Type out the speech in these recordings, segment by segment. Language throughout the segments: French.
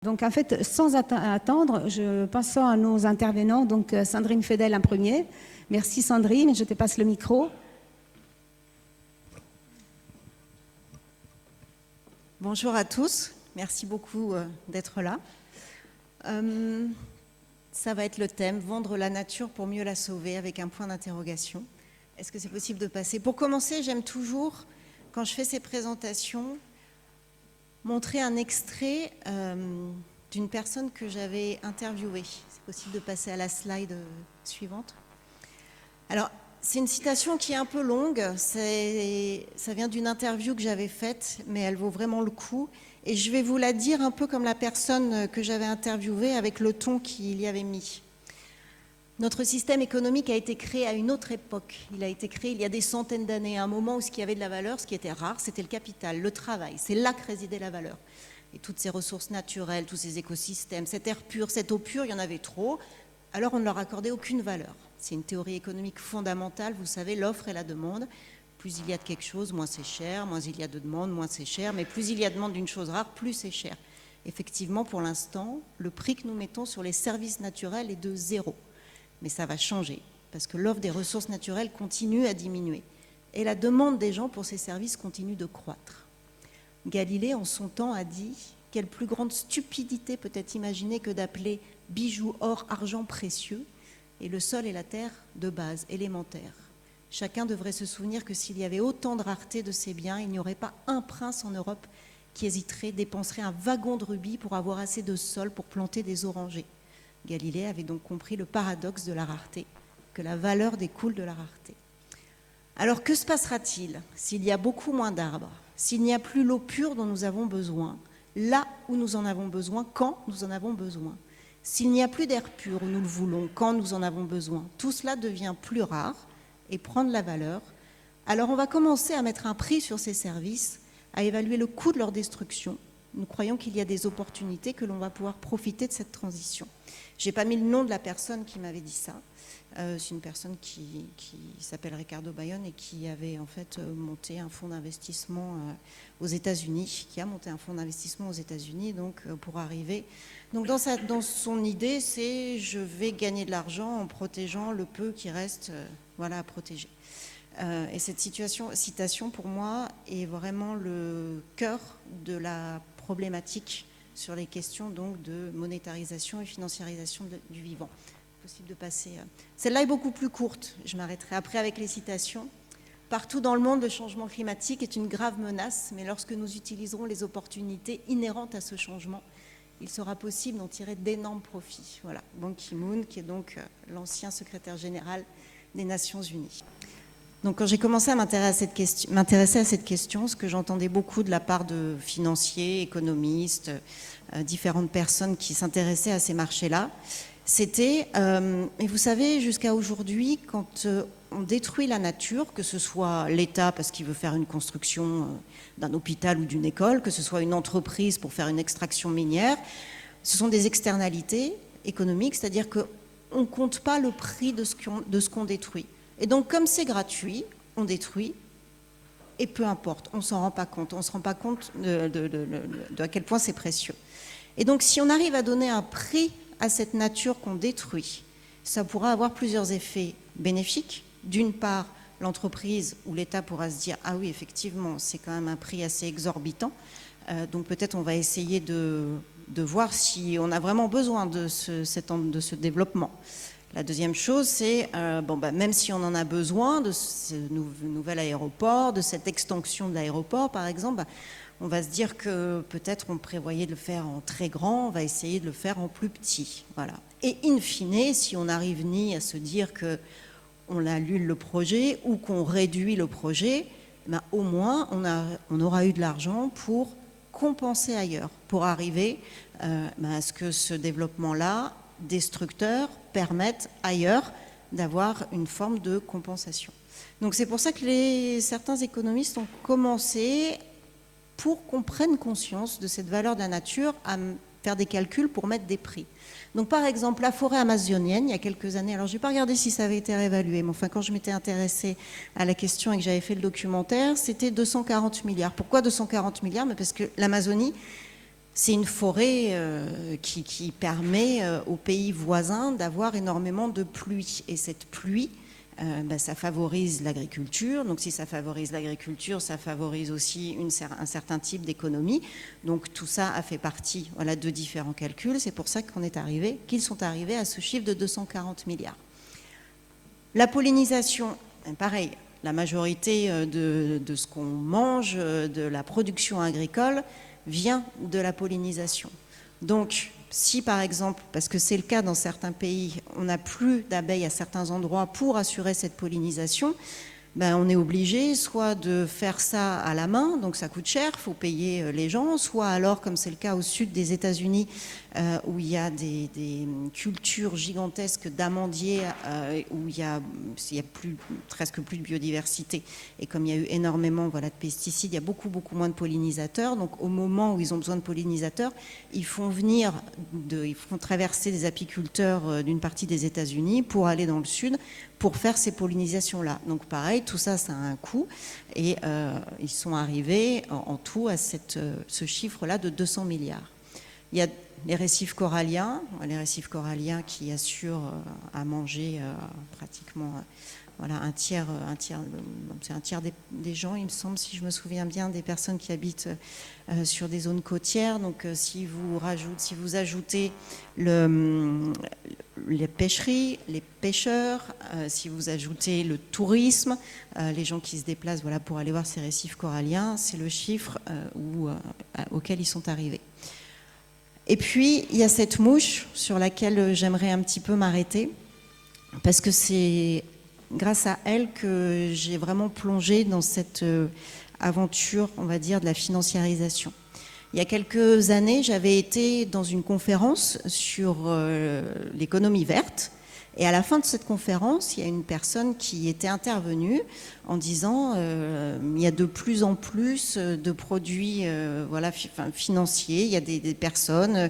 Donc en fait, sans attendre, je passe à nos intervenants. Donc Sandrine Fedel en premier. Merci Sandrine, je te passe le micro. Bonjour à tous, merci beaucoup d'être là. Ça va être le thème, vendre la nature pour mieux la sauver, avec un point d'interrogation. Est-ce que c'est possible de passer? Pour commencer, j'aime toujours, quand je fais ces présentations, montrer un extrait d'une personne que j'avais interviewée. C'est possible de passer à la slide suivante. Alors, c'est une citation qui est un peu longue, ça vient d'une interview que j'avais faite, mais elle vaut vraiment le coup. Et je vais vous la dire un peu comme la personne que j'avais interviewée, avec le ton qu'il y avait mis. Notre système économique a été créé à une autre époque. Il a été créé il y a des centaines d'années, à un moment où ce qui avait de la valeur, ce qui était rare, c'était le capital, le travail. C'est là que résidait la valeur. Et toutes ces ressources naturelles, tous ces écosystèmes, cet air pur, cette eau pure, il y en avait trop. Alors on ne leur accordait aucune valeur. C'est une théorie économique fondamentale, vous savez, l'offre et la demande. Plus il y a de quelque chose, moins c'est cher, moins il y a de demande, moins c'est cher, mais plus il y a de demande d'une chose rare, plus c'est cher. Effectivement, pour l'instant, le prix que nous mettons sur les services naturels est de 0. Mais ça va changer, parce que l'offre des ressources naturelles continue à diminuer. Et la demande des gens pour ces services continue de croître. Galilée, en son temps, a dit « Quelle plus grande stupidité peut-être imaginer que d'appeler bijoux, or, argent précieux, et le sol et la terre de base, élémentaire. Chacun devrait se souvenir que s'il y avait autant de rareté de ces biens, il n'y aurait pas un prince en Europe qui hésiterait, dépenserait un wagon de rubis pour avoir assez de sol pour planter des orangers. » Galilée avait donc compris le paradoxe de la rareté, que la valeur découle de la rareté. Alors que se passera-t-il s'il y a beaucoup moins d'arbres, s'il n'y a plus l'eau pure dont nous avons besoin, là où nous en avons besoin, quand nous en avons besoin? S'il n'y a plus d'air pur où nous le voulons, quand nous en avons besoin, tout cela devient plus rare et prend de la valeur. Alors on va commencer à mettre un prix sur ces services, à évaluer le coût de leur destruction. Nous croyons qu'il y a des opportunités, que l'on va pouvoir profiter de cette transition. Je n'ai pas mis le nom de la personne qui m'avait dit ça. C'est une personne qui s'appelle Ricardo Bayonne et qui avait en fait monté un fonds d'investissement aux États-Unis, qui a monté un fonds d'investissement aux États-Unis, donc pour arriver. Donc dans son idée, c'est je vais gagner de l'argent en protégeant le peu qui reste, voilà, à protéger. Et cette citation pour moi est vraiment le cœur de la problématique sur les questions donc de monétarisation et financiarisation du vivant. Possible de passer. Celle-là est beaucoup plus courte, je m'arrêterai après avec les citations. Partout dans le monde, le changement climatique est une grave menace, mais lorsque nous utiliserons les opportunités inhérentes à ce changement, il sera possible d'en tirer d'énormes profits. Voilà, Ban Ki-moon, qui est donc l'ancien secrétaire général des Nations Unies. Donc quand j'ai commencé à m'intéresser à cette question, ce que j'entendais beaucoup de la part de financiers, économistes, différentes personnes qui s'intéressaient à ces marchés-là, c'était, et vous savez, jusqu'à aujourd'hui, quand on détruit la nature, que ce soit l'État parce qu'il veut faire une construction d'un hôpital ou d'une école, que ce soit une entreprise pour faire une extraction minière, ce sont des externalités économiques, c'est-à-dire qu'on ne compte pas le prix de ce qu'on détruit. Et donc, comme c'est gratuit, on détruit, et peu importe, on ne s'en rend pas compte. On ne se rend pas compte de à quel point c'est précieux. Et donc, si on arrive à donner un prix à cette nature qu'on détruit, ça pourra avoir plusieurs effets bénéfiques. D'une part, l'entreprise ou l'État pourra se dire « Ah oui, effectivement, c'est quand même un prix assez exorbitant. Donc peut-être on va essayer de voir si on a vraiment besoin de ce développement. » La deuxième chose, c'est, même si on en a besoin de ce nouvel aéroport, de cette extension de l'aéroport, par exemple, on va se dire que peut-être on prévoyait de le faire en très grand, on va essayer de le faire en plus petit. Voilà. Et in fine, si on n'arrive ni à se dire qu'on annule le projet ou qu'on réduit le projet, au moins on aura eu de l'argent pour compenser ailleurs, pour arriver à ce que ce développement-là, destructeur, permette ailleurs d'avoir une forme de compensation. Donc c'est pour ça que certains économistes ont commencé, pour qu'on prenne conscience de cette valeur de la nature, à faire des calculs pour mettre des prix. Donc par exemple, la forêt amazonienne, il y a quelques années, alors je n'ai pas regardé si ça avait été réévalué, mais enfin quand je m'étais intéressée à la question et que j'avais fait le documentaire, c'était 240 milliards. Pourquoi 240 milliards? Parce que l'Amazonie, c'est une forêt qui permet aux pays voisins d'avoir énormément de pluie. Et cette pluie, ça favorise l'agriculture. Donc si ça favorise l'agriculture, ça favorise aussi un certain type d'économie. Donc tout ça a fait partie de différents calculs. C'est pour ça qu'ils sont arrivés à ce chiffre de 240 milliards. La pollinisation, pareil, la majorité de ce qu'on mange, de la production agricole, vient de la pollinisation. Donc, si par exemple, parce que c'est le cas dans certains pays, on n'a plus d'abeilles à certains endroits pour assurer cette pollinisation, on est obligé soit de faire ça à la main, donc ça coûte cher, il faut payer les gens, soit alors, comme c'est le cas au sud des États-Unis, où il y a des cultures gigantesques d'amandiers, où il y a presque plus de biodiversité, et comme il y a eu énormément de pesticides, il y a beaucoup moins de pollinisateurs. Donc au moment où ils ont besoin de pollinisateurs, ils font traverser des apiculteurs d'une partie des États-Unis pour aller dans le sud, pour faire ces pollinisations-là. Donc pareil, tout ça, ça a un coût, et ils sont arrivés en tout à ce chiffre-là de 200 milliards. Il y a les récifs coralliens qui assurent à manger pratiquement un tiers des gens, il me semble, si je me souviens bien, des personnes qui habitent sur des zones côtières. Donc si vous ajoutez les pêcheries, les pêcheurs, si vous ajoutez le tourisme, les gens qui se déplacent pour aller voir ces récifs coralliens, c'est le chiffre auquel ils sont arrivés. Et puis, il y a cette mouche sur laquelle j'aimerais un petit peu m'arrêter, parce que c'est grâce à elle que j'ai vraiment plongé dans cette aventure, on va dire, de la financiarisation. Il y a quelques années, j'avais été dans une conférence sur l'économie verte. Et à la fin de cette conférence, il y a une personne qui était intervenue en disant il y a de plus en plus de produits financiers, il y a des personnes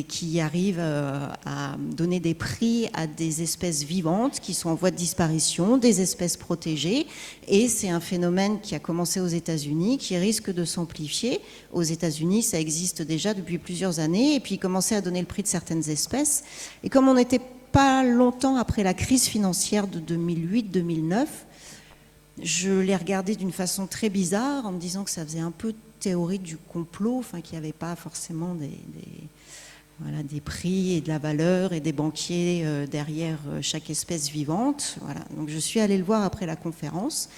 qui arrivent à donner des prix à des espèces vivantes qui sont en voie de disparition, des espèces protégées, et c'est un phénomène qui a commencé aux États-Unis, qui risque de s'amplifier. Aux États-Unis, ça existe déjà depuis plusieurs années, et puis ils commençaient à donner le prix de certaines espèces. Et comme on était pas longtemps après la crise financière de 2008-2009, je l'ai regardé d'une façon très bizarre, en me disant que ça faisait un peu théorie du complot, qu'il n'y avait pas forcément des prix et de la valeur et des banquiers derrière chaque espèce vivante. Donc je suis allée le voir après la conférence,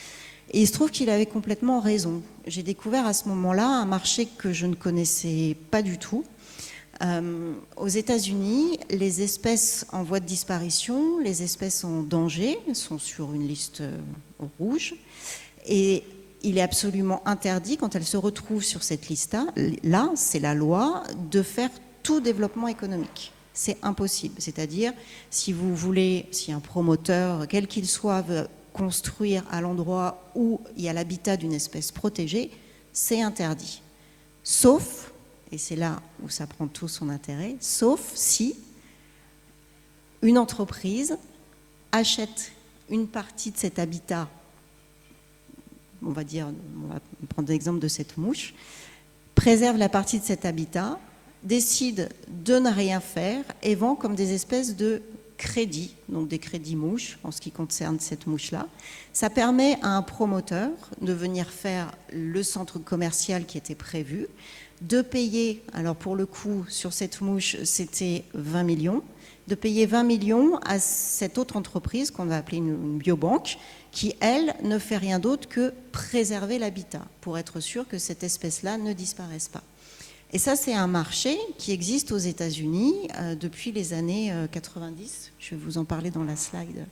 et il se trouve qu'il avait complètement raison. J'ai découvert à ce moment-là un marché que je ne connaissais pas du tout. Aux États-Unis, les espèces en voie de disparition, les espèces en danger sont sur une liste rouge, et il est absolument interdit, quand elles se retrouvent sur cette liste-là, c'est la loi, de faire tout développement économique. C'est impossible. C'est-à-dire, si un promoteur, quel qu'il soit, veut construire à l'endroit où il y a l'habitat d'une espèce protégée, c'est interdit. Sauf, et c'est là où ça prend tout son intérêt, sauf si une entreprise achète une partie de cet habitat, on va prendre l'exemple de cette mouche, préserve la partie de cet habitat, décide de ne rien faire et vend comme des espèces de crédits, donc des crédits mouches en ce qui concerne cette mouche-là. Ça permet à un promoteur de venir faire le centre commercial qui était prévu, de payer, alors pour le coup, sur cette mouche, c'était 20 millions, de payer 20 millions à cette autre entreprise qu'on va appeler une biobanque, qui, elle, ne fait rien d'autre que préserver l'habitat, pour être sûr que cette espèce-là ne disparaisse pas. Et ça, c'est un marché qui existe aux États-Unis depuis les années 90. Je vais vous en parler dans la slide,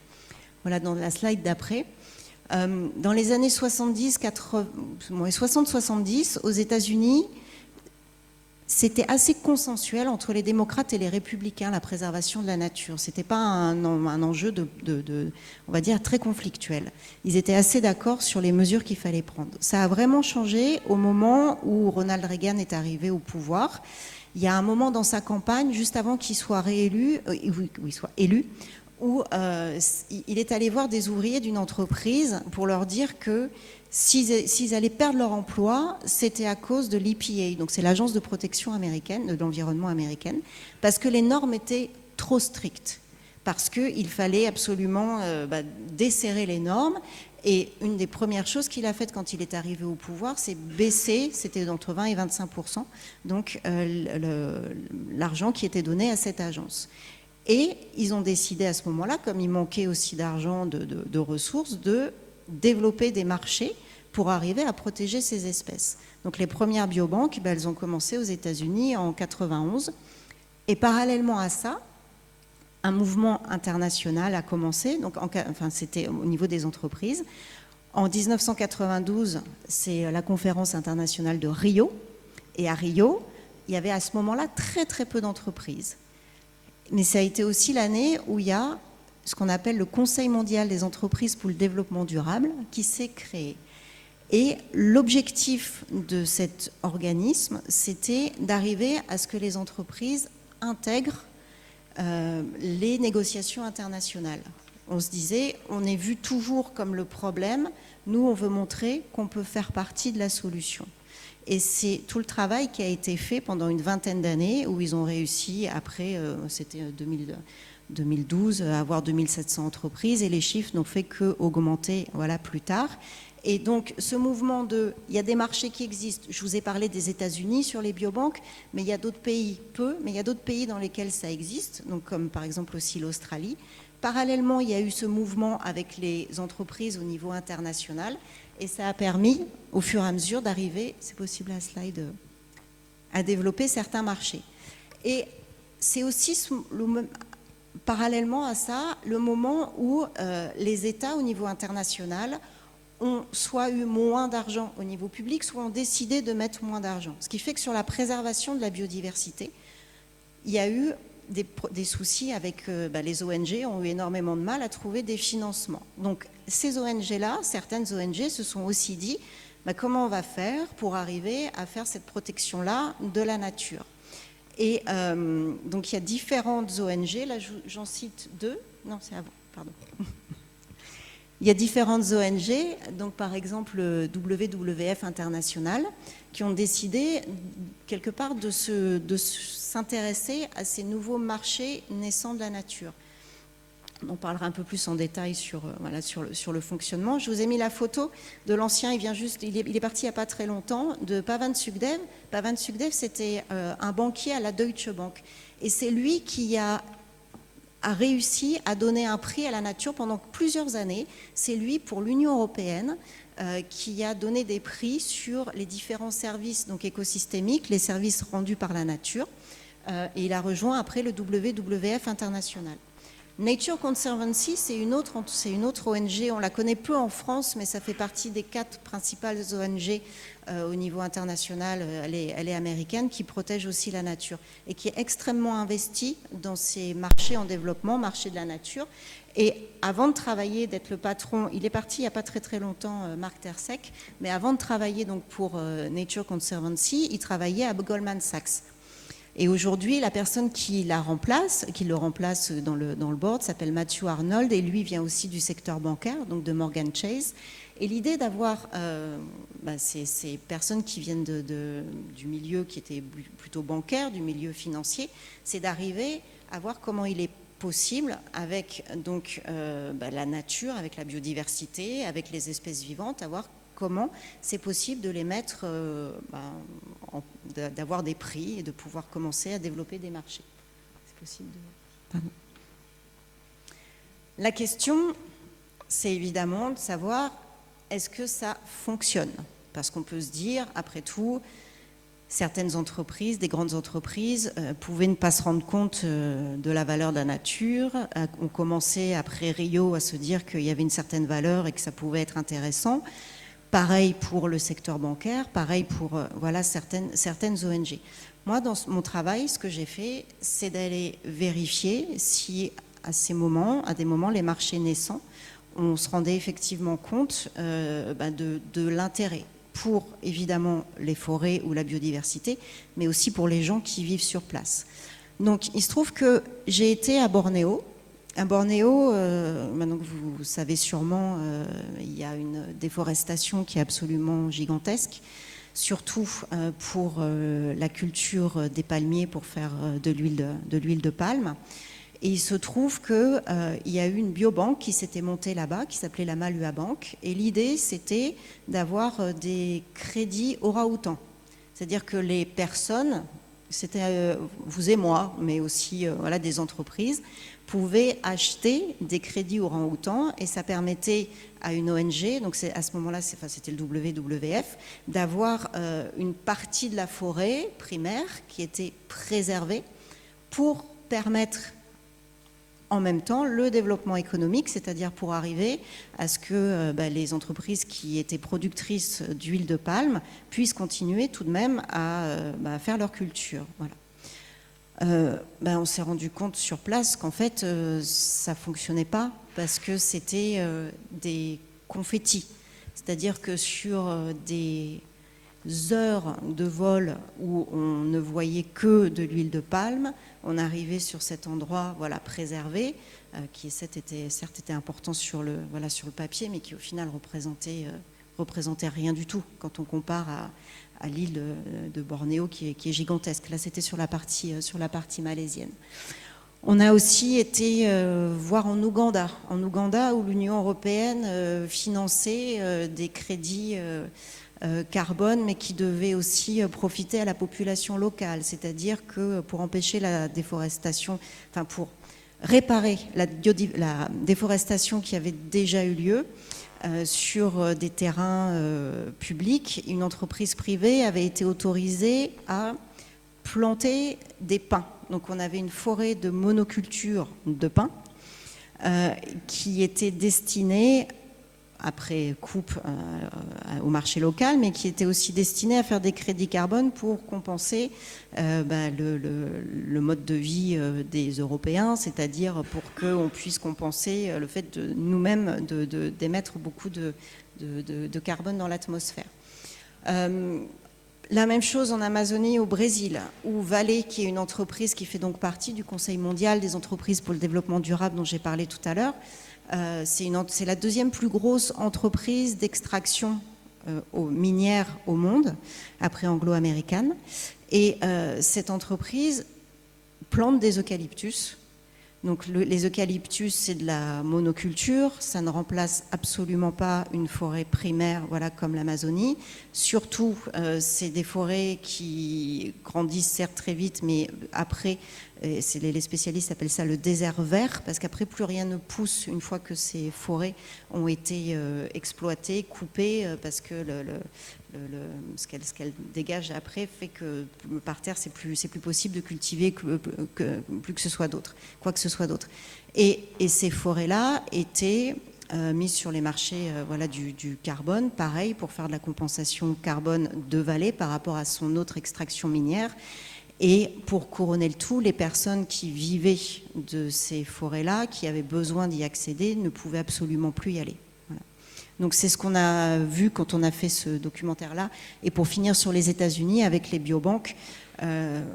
dans la slide d'après. Dans les années 60-70, aux États-Unis, c'était assez consensuel entre les démocrates et les républicains, la préservation de la nature. Ce n'était pas un enjeu on va dire, très conflictuel. Ils étaient assez d'accord sur les mesures qu'il fallait prendre. Ça a vraiment changé au moment où Ronald Reagan est arrivé au pouvoir. Il y a un moment dans sa campagne, juste avant qu'il soit réélu, où il soit élu, où il est allé voir des ouvriers d'une entreprise pour leur dire que s'ils allaient perdre leur emploi, c'était à cause de l'EPA, donc c'est l'agence de protection américaine, de l'environnement américaine, parce que les normes étaient trop strictes, parce qu'il fallait absolument desserrer les normes. Et une des premières choses qu'il a faites quand il est arrivé au pouvoir, c'est baisser, c'était entre 20 et 25%, donc l'argent qui était donné à cette agence. Et ils ont décidé à ce moment-là, comme il manquait aussi d'argent, de ressources, de développer des marchés pour arriver à protéger ces espèces. Donc les premières biobanques, elles ont commencé aux États-Unis en 91. Et parallèlement à ça, un mouvement international a commencé, donc c'était au niveau des entreprises. En 1992, c'est la conférence internationale de Rio. Et à Rio, il y avait à ce moment-là très très peu d'entreprises. Mais ça a été aussi l'année où il y a ce qu'on appelle le Conseil mondial des entreprises pour le développement durable qui s'est créé. Et l'objectif de cet organisme, c'était d'arriver à ce que les entreprises intègrent les négociations internationales. On se disait, on est vu toujours comme le problème, nous on veut montrer qu'on peut faire partie de la solution. Et c'est tout le travail qui a été fait pendant une vingtaine d'années où ils ont réussi, après, c'était 2012, à avoir 2700 entreprises et les chiffres n'ont fait qu'augmenter plus tard. Et donc ce mouvement il y a des marchés qui existent, je vous ai parlé des États-Unis sur les biobanques, mais il y a d'autres pays, mais il y a d'autres pays dans lesquels ça existe, donc comme par exemple aussi l'Australie. Parallèlement, il y a eu ce mouvement avec les entreprises au niveau international et ça a permis au fur et à mesure d'arriver, c'est possible à slide, à développer certains marchés. Et c'est aussi parallèlement à ça le moment où les États au niveau international ont soit eu moins d'argent au niveau public, soit ont décidé de mettre moins d'argent. Ce qui fait que sur la préservation de la biodiversité, il y a eu des soucis avec les ONG, ont eu énormément de mal à trouver des financements. Donc ces ONG-là, certaines ONG se sont aussi dit comment on va faire pour arriver à faire cette protection-là de la nature. Et donc il y a différentes ONG, là j'en cite deux, non c'est avant, pardon. Il y a différentes ONG, donc par exemple le WWF International, qui ont décidé quelque part de s'intéresser à ces nouveaux marchés naissants de la nature. On parlera un peu plus en détail sur le fonctionnement. Je vous ai mis la photo de l'ancien, il est parti il n'y a pas très longtemps, de Pavan Sukhdev. Pavan Sukhdev, c'était un banquier à la Deutsche Bank. Et c'est lui qui a réussi à donner un prix à la nature pendant plusieurs années. C'est lui, pour l'Union européenne, qui a donné des prix sur les différents services donc écosystémiques, les services rendus par la nature. Et il a rejoint après le WWF International. Nature Conservancy, c'est une autre ONG, on la connaît peu en France, mais ça fait partie des 4 principales ONG au niveau international, elle est américaine, qui protège aussi la nature et qui est extrêmement investie dans ces marchés en développement, marchés de la nature. Et avant de travailler, d'être le patron, il est parti il n'y a pas très très longtemps, Marc Tercek, mais avant de travailler donc pour Nature Conservancy, il travaillait à Goldman Sachs. Et aujourd'hui, la personne qui le remplace dans le board s'appelle Matthew Arnold et lui vient aussi du secteur bancaire, donc de Morgan Chase. Et l'idée d'avoir ces personnes qui viennent du milieu qui était plutôt bancaire, du milieu financier, c'est d'arriver à voir comment il est possible avec donc, la nature, avec la biodiversité, avec les espèces vivantes, à voir comment c'est possible de les mettre, d'avoir des prix et de pouvoir commencer à développer des marchés. C'est possible de... Pardon. La question, c'est évidemment de savoir est-ce que ça fonctionne? Parce qu'on peut se dire, après tout, certaines entreprises, des grandes entreprises, pouvaient ne pas se rendre compte de la valeur de la nature, ont commencé après Rio à se dire qu'il y avait une certaine valeur et que ça pouvait être intéressant. Pareil pour le secteur bancaire, pareil pour certaines ONG. Moi, dans mon travail, ce que j'ai fait, c'est d'aller vérifier si à des moments, les marchés naissants, on se rendait effectivement compte de l'intérêt pour, évidemment, les forêts ou la biodiversité, mais aussi pour les gens qui vivent sur place. Donc, il se trouve que j'ai été à Bornéo À Bornéo, maintenant que vous savez sûrement, il y a une déforestation qui est absolument gigantesque, surtout pour la culture des palmiers pour faire de l'huile de palme. Et il se trouve qu'il y a eu une biobanque qui s'était montée là-bas, qui s'appelait la Malua Bank. Et l'idée, c'était d'avoir des crédits orang-outan. C'est-à-dire que les personnes, c'était vous et moi, mais aussi voilà, des entreprises, pouvaient acheter des crédits orang-outan et ça permettait à une ONG, donc à ce moment-là, c'était le WWF, d'avoir une partie de la forêt primaire qui était préservée pour permettre en même temps le développement économique, c'est-à-dire pour arriver à ce que les entreprises qui étaient productrices d'huile de palme puissent continuer tout de même à faire leur culture. Voilà. On s'est rendu compte sur place qu'en fait, ça ne fonctionnait pas parce que c'était des confettis. C'est-à-dire que sur des heures de vol où on ne voyait que de l'huile de palme, on arrivait sur cet endroit voilà, préservé, qui certes était important sur le papier, mais qui au final représentait rien du tout quand on compare à l'île de Bornéo qui est gigantesque. Là, c'était sur la partie malaisienne. On a aussi été voir en Ouganda où l'Union européenne finançait des crédits carbone, mais qui devaient aussi profiter à la population locale. C'est-à-dire que pour empêcher la déforestation, enfin pour réparer la déforestation qui avait déjà eu lieu, sur des terrains publics, une entreprise privée avait été autorisée à planter des pins. Donc on avait une forêt de monoculture de pins qui était destinée, après coupe au marché local, mais qui était aussi destinée à faire des crédits carbone pour compenser le mode de vie des Européens, c'est-à-dire pour qu'on puisse compenser le fait de nous-mêmes d'émettre beaucoup de carbone dans l'atmosphère. La même chose en Amazonie, au Brésil, où Vale, qui est une entreprise qui fait donc partie du Conseil mondial des entreprises pour le développement durable dont j'ai parlé tout à l'heure, c'est la deuxième plus grosse entreprise d'extraction minière au monde, après Anglo-Américaine. Et cette entreprise plante des eucalyptus. Donc les eucalyptus, c'est de la monoculture, ça ne remplace absolument pas une forêt primaire, voilà, comme l'Amazonie. Surtout, c'est des forêts qui grandissent certes très vite, mais après, les spécialistes appellent ça le désert vert, parce qu'après, plus rien ne pousse une fois que ces forêts ont été exploitées, coupées, parce que ce qu'elles dégagent après fait que par terre, c'est plus possible de cultiver plus que ce soit d'autre, quoi que ce soit d'autre. Et ces forêts-là étaient mises sur les marchés du carbone, pareil, pour faire de la compensation carbone de Vale par rapport à son autre extraction minière. Et pour couronner le tout, les personnes qui vivaient de ces forêts-là, qui avaient besoin d'y accéder, ne pouvaient absolument plus y aller. Voilà. Donc c'est ce qu'on a vu quand on a fait ce documentaire-là. Et pour finir sur les États-Unis, avec les biobanques, il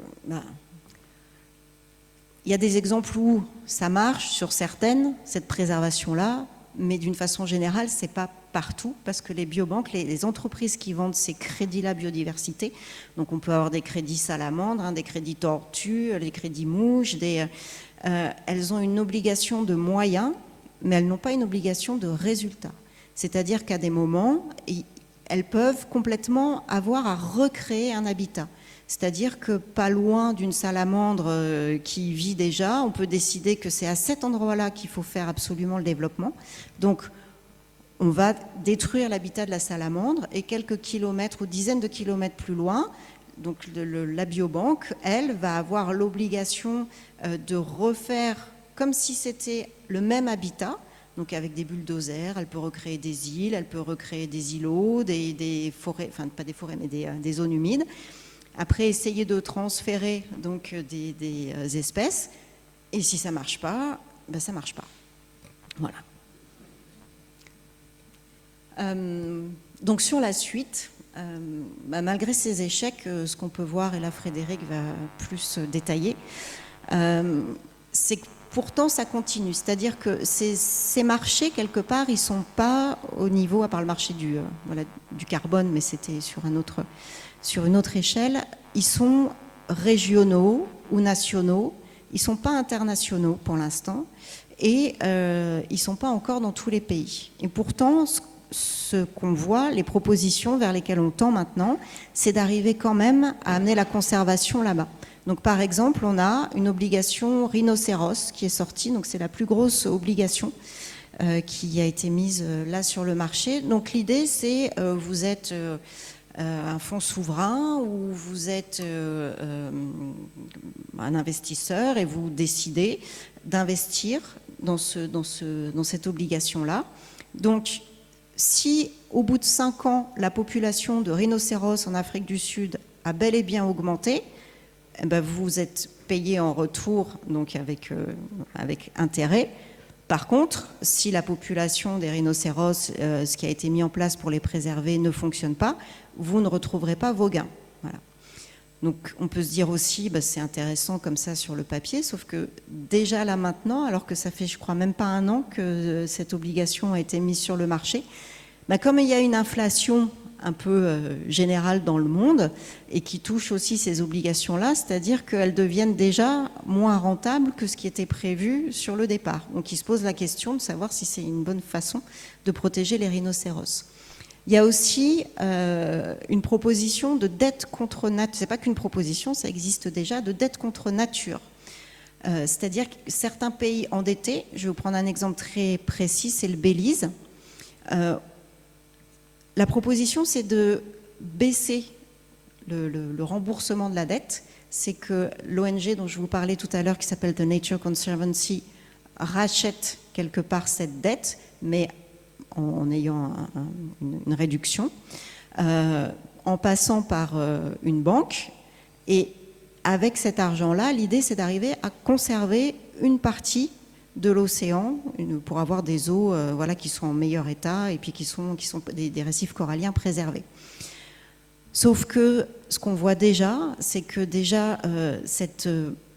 y a des exemples où ça marche sur certaines, cette préservation-là, mais d'une façon générale, c'est pas partout, parce que les biobanques, les entreprises qui vendent ces crédits-là biodiversité, donc on peut avoir des crédits salamandres, des crédits tortues, des crédits mouches, elles ont une obligation de moyens, mais elles n'ont pas une obligation de résultat. C'est-à-dire qu'à des moments, elles peuvent complètement avoir à recréer un habitat. C'est-à-dire que pas loin d'une salamandre qui vit déjà, on peut décider que c'est à cet endroit-là qu'il faut faire absolument le développement. Donc, on va détruire l'habitat de la salamandre et quelques kilomètres ou dizaines de kilomètres plus loin, donc la biobanque, elle, va avoir l'obligation de refaire comme si c'était le même habitat, donc avec des bulldozers, elle peut recréer des îles, elle peut recréer des îlots, des forêts, enfin pas des forêts, mais des zones humides. Après, essayer de transférer donc des espèces, et si ça ne marche pas, ça ne marche pas. Voilà. Donc sur la suite, malgré ces échecs, ce qu'on peut voir, et là Frédéric va plus détailler, c'est que pourtant ça continue. C'est-à-dire que ces marchés, quelque part, ils ne sont pas au niveau, à part le marché du carbone, mais c'était sur une autre échelle, ils sont régionaux ou nationaux, ils ne sont pas internationaux pour l'instant, et ils ne sont pas encore dans tous les pays. Et pourtant, ce qu'on voit, les propositions vers lesquelles on tend maintenant, c'est d'arriver quand même à amener la conservation là-bas. Donc par exemple, on a une obligation rhinocéros qui est sortie, donc c'est la plus grosse obligation qui a été mise là sur le marché. Donc l'idée, c'est vous êtes un fonds souverain ou vous êtes un investisseur et vous décidez d'investir dans cette obligation-là. Donc si au bout de 5 ans, la population de rhinocéros en Afrique du Sud a bel et bien augmenté, eh ben vous êtes payé en retour, donc avec intérêt. Par contre, si la population des rhinocéros, ce qui a été mis en place pour les préserver, ne fonctionne pas, vous ne retrouverez pas vos gains. Voilà. Donc on peut se dire aussi, c'est intéressant comme ça sur le papier, sauf que déjà là maintenant, alors que ça fait je crois même pas 1 an que cette obligation a été mise sur le marché, comme il y a une inflation un peu générale dans le monde et qui touche aussi ces obligations-là, c'est-à-dire qu'elles deviennent déjà moins rentables que ce qui était prévu sur le départ. Donc il se pose la question de savoir si c'est une bonne façon de protéger les rhinocéros. Il y a aussi une proposition de dette contre nature. Ce n'est pas qu'une proposition, ça existe déjà, de dette contre nature. C'est-à-dire que certains pays endettés, je vais vous prendre un exemple très précis, c'est le Belize. La proposition, c'est de baisser le remboursement de la dette. C'est que l'ONG dont je vous parlais tout à l'heure, qui s'appelle The Nature Conservancy, rachète quelque part cette dette, mais en ayant une réduction, en passant par une banque. Et avec cet argent-là, l'idée, c'est d'arriver à conserver une partie de l'océan pour avoir des eaux qui sont en meilleur état et puis qui sont des récifs coralliens préservés. Sauf que ce qu'on voit déjà, c'est que déjà cette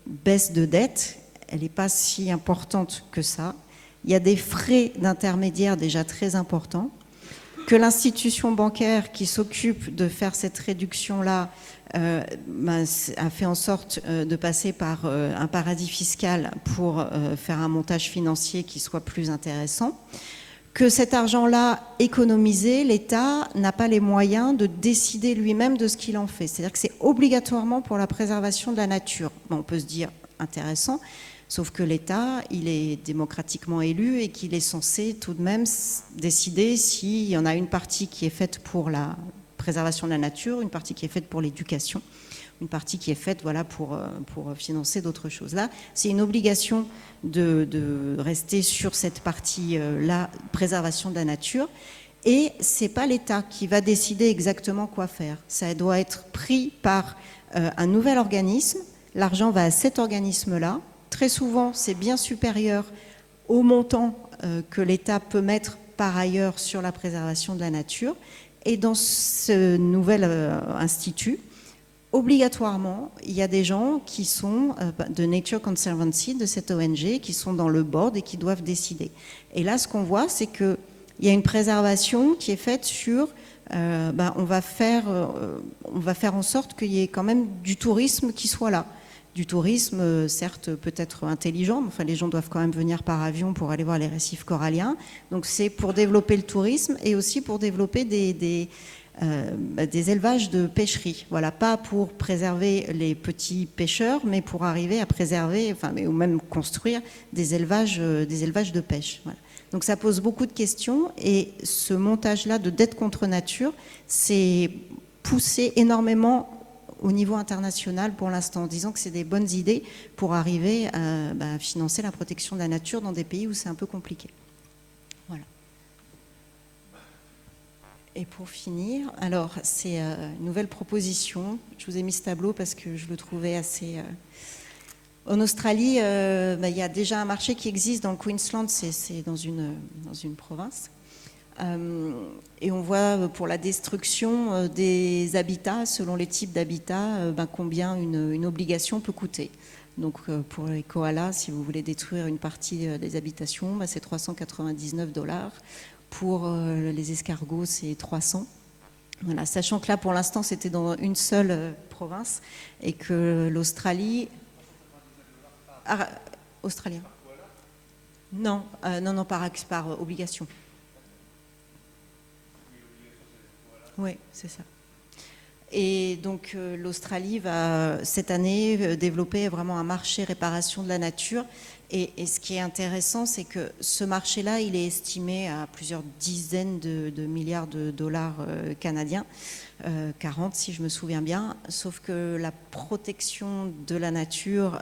baisse de dette, elle n'est pas si importante que ça. Il y a des frais d'intermédiaire déjà très importants, que l'institution bancaire qui s'occupe de faire cette réduction-là a fait en sorte de passer par un paradis fiscal pour faire un montage financier qui soit plus intéressant, que cet argent-là économisé, l'État n'a pas les moyens de décider lui-même de ce qu'il en fait. C'est-à-dire que c'est obligatoirement pour la préservation de la nature. On peut se dire intéressant, sauf que l'État, il est démocratiquement élu et qu'il est censé tout de même décider s'il y en a une partie qui est faite pour la préservation de la nature, une partie qui est faite pour l'éducation, une partie qui est faite pour financer d'autres choses. Là, c'est une obligation de rester sur cette partie-là, préservation de la nature, et c'est pas l'État qui va décider exactement quoi faire. Ça doit être pris par un nouvel organisme. L'argent va à cet organisme-là. Très souvent, c'est bien supérieur au montant que l'État peut mettre par ailleurs sur la préservation de la nature. Et dans ce nouvel institut, obligatoirement, il y a des gens qui sont de Nature Conservancy, de cette ONG, qui sont dans le board et qui doivent décider. Et là, ce qu'on voit, c'est qu'il y a une préservation qui est faite sur... on va faire en sorte qu'il y ait quand même du tourisme qui soit là. Du tourisme, certes, peut-être intelligent, mais enfin, les gens doivent quand même venir par avion pour aller voir les récifs coralliens. Donc c'est pour développer le tourisme et aussi pour développer des élevages de pêcherie. Voilà, pas pour préserver les petits pêcheurs, mais pour arriver à préserver, ou même construire des élevages de pêche. Voilà. Donc ça pose beaucoup de questions et ce montage-là de dette contre nature, c'est poussé énormément au niveau international pour l'instant, en disant que c'est des bonnes idées pour arriver à financer la protection de la nature dans des pays où c'est un peu compliqué. Voilà. Et pour finir, alors c'est une nouvelle proposition. Je vous ai mis ce tableau parce que je le trouvais assez... En Australie, il y a déjà un marché qui existe dans le Queensland, c'est dans une province. Et on voit pour la destruction des habitats, selon les types d'habitats, combien une obligation peut coûter. Donc pour les koalas, si vous voulez détruire une partie des habitations, c'est 399 $. Pour les escargots, c'est 300. Voilà, sachant que là, pour l'instant, c'était dans une seule province et que l'Australie... Australien. Non, non, par obligation. Oui, c'est ça. Et donc l'Australie va cette année développer vraiment un marché réparation de la nature. Et ce qui est intéressant, c'est que ce marché-là, il est estimé à plusieurs dizaines de milliards de dollars canadiens, 40 si je me souviens bien. Sauf que la protection de la nature,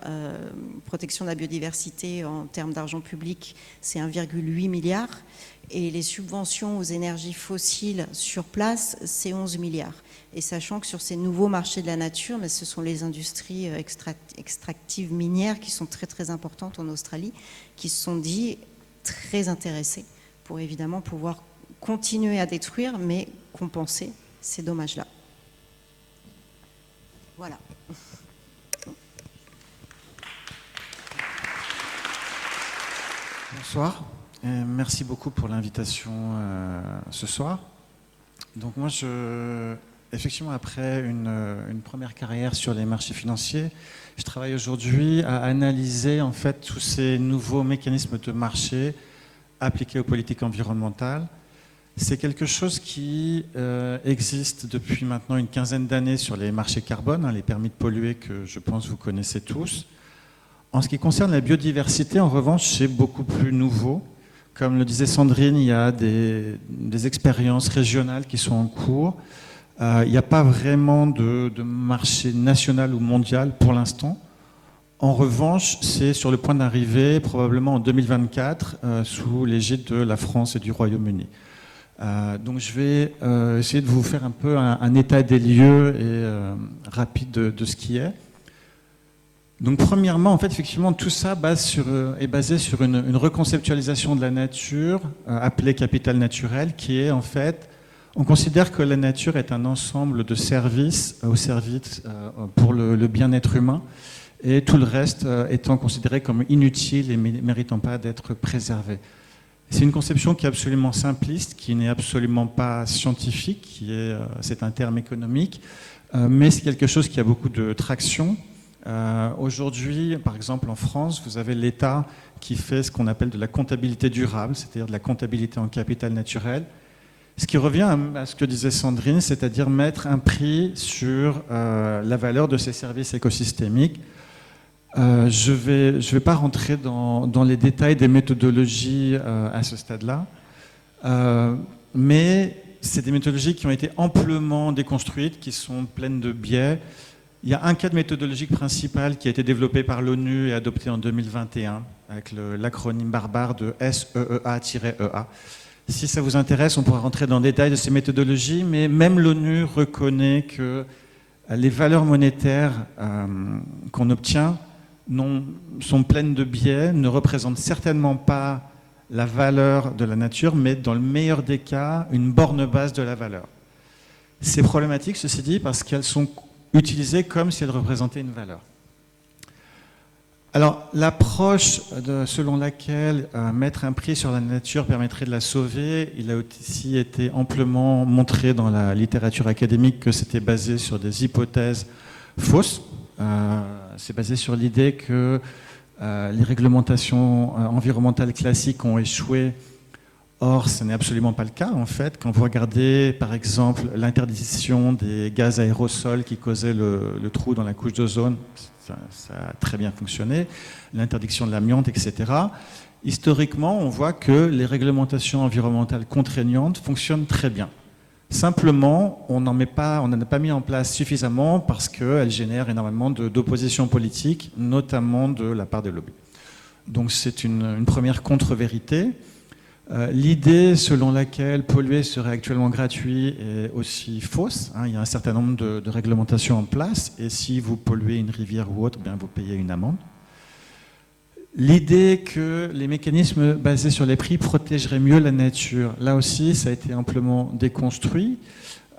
protection de la biodiversité en termes d'argent public, c'est 1,8 milliard. Et les subventions aux énergies fossiles sur place, c'est 11 milliards. Et sachant que sur ces nouveaux marchés de la nature, mais ce sont les industries extractives minières qui sont très très importantes en Australie, qui se sont dit très intéressées pour évidemment pouvoir continuer à détruire, mais compenser ces dommages-là. Voilà. Bonsoir. Merci beaucoup pour l'invitation ce soir. Donc moi, effectivement, après une première carrière sur les marchés financiers, je travaille aujourd'hui à analyser en fait tous ces nouveaux mécanismes de marché appliqués aux politiques environnementales. C'est quelque chose qui existe depuis maintenant une quinzaine d'années sur les marchés carbone, les permis de polluer que je pense vous connaissez tous. En ce qui concerne la biodiversité, en revanche, c'est beaucoup plus nouveau. Comme le disait Sandrine, il y a des expériences régionales qui sont en cours. Il n'y a pas vraiment de marché national ou mondial pour l'instant. En revanche, c'est sur le point d'arriver probablement en 2024 sous l'égide de la France et du Royaume-Uni. Donc je vais essayer de vous faire un peu un état des lieux et rapide de ce qui est. Donc premièrement, en fait, effectivement, tout ça est basé sur une reconceptualisation de la nature appelée capital naturel, qui est en fait, on considère que la nature est un ensemble de services au service pour le bien-être humain, et tout le reste étant considéré comme inutile et méritant pas d'être préservé. C'est une conception qui est absolument simpliste, qui n'est absolument pas scientifique, c'est un terme économique, mais c'est quelque chose qui a beaucoup de traction. Aujourd'hui, par exemple en France, vous avez l'État qui fait ce qu'on appelle de la comptabilité durable, c'est-à-dire de la comptabilité en capital naturel, ce qui revient à ce que disait Sandrine, c'est-à-dire mettre un prix sur la valeur de ces services écosystémiques. Je vais pas rentrer dans les détails des méthodologies à ce stade-là, mais c'est des méthodologies qui ont été amplement déconstruites, qui sont pleines de biais. Il y a un cadre méthodologique principal qui a été développé par l'ONU et adopté en 2021 avec l'acronyme barbare de SEEA-EA. Si ça vous intéresse, on pourra rentrer dans le détail de ces méthodologies, mais même l'ONU reconnaît que les valeurs monétaires qu'on obtient sont pleines de biais, ne représentent certainement pas la valeur de la nature, mais dans le meilleur des cas, une borne basse de la valeur. C'est problématique, ceci dit, parce qu'elles sont utilisées comme si elles représentaient une valeur. Alors, l'approche selon laquelle mettre un prix sur la nature permettrait de la sauver, il a aussi été amplement montré dans la littérature académique que c'était basé sur des hypothèses fausses. C'est basé sur l'idée que les réglementations environnementales classiques ont échoué. Or, ce n'est absolument pas le cas, en fait. Quand vous regardez, par exemple, l'interdiction des gaz aérosols qui causaient le trou dans la couche d'ozone, ça a très bien fonctionné, l'interdiction de l'amiante, etc. Historiquement, on voit que les réglementations environnementales contraignantes fonctionnent très bien. Simplement, on n'en a pas mis en place suffisamment parce qu'elles génèrent énormément d'opposition politique, notamment de la part des lobbies. Donc c'est une première contre-vérité. L'idée selon laquelle polluer serait actuellement gratuit est aussi fausse. Il y a un certain nombre de réglementations en place et si vous polluez une rivière ou autre, bien, vous payez une amende. L'idée que les mécanismes basés sur les prix protégeraient mieux la nature, là aussi, ça a été amplement déconstruit.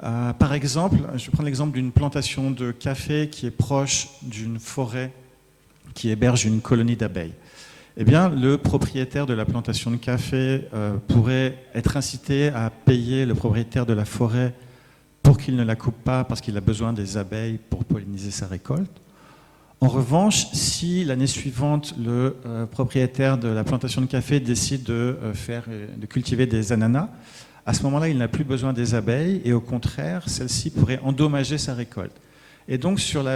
Par exemple, je vais prendre l'exemple d'une plantation de café qui est proche d'une forêt qui héberge une colonie d'abeilles. Eh bien, le propriétaire de la plantation de café pourrait être incité à payer le propriétaire de la forêt pour qu'il ne la coupe pas parce qu'il a besoin des abeilles pour polliniser sa récolte. En revanche, si l'année suivante, le propriétaire de la plantation de café décide de cultiver des ananas, à ce moment-là, il n'a plus besoin des abeilles et au contraire, celles-ci pourraient endommager sa récolte. Et donc, sur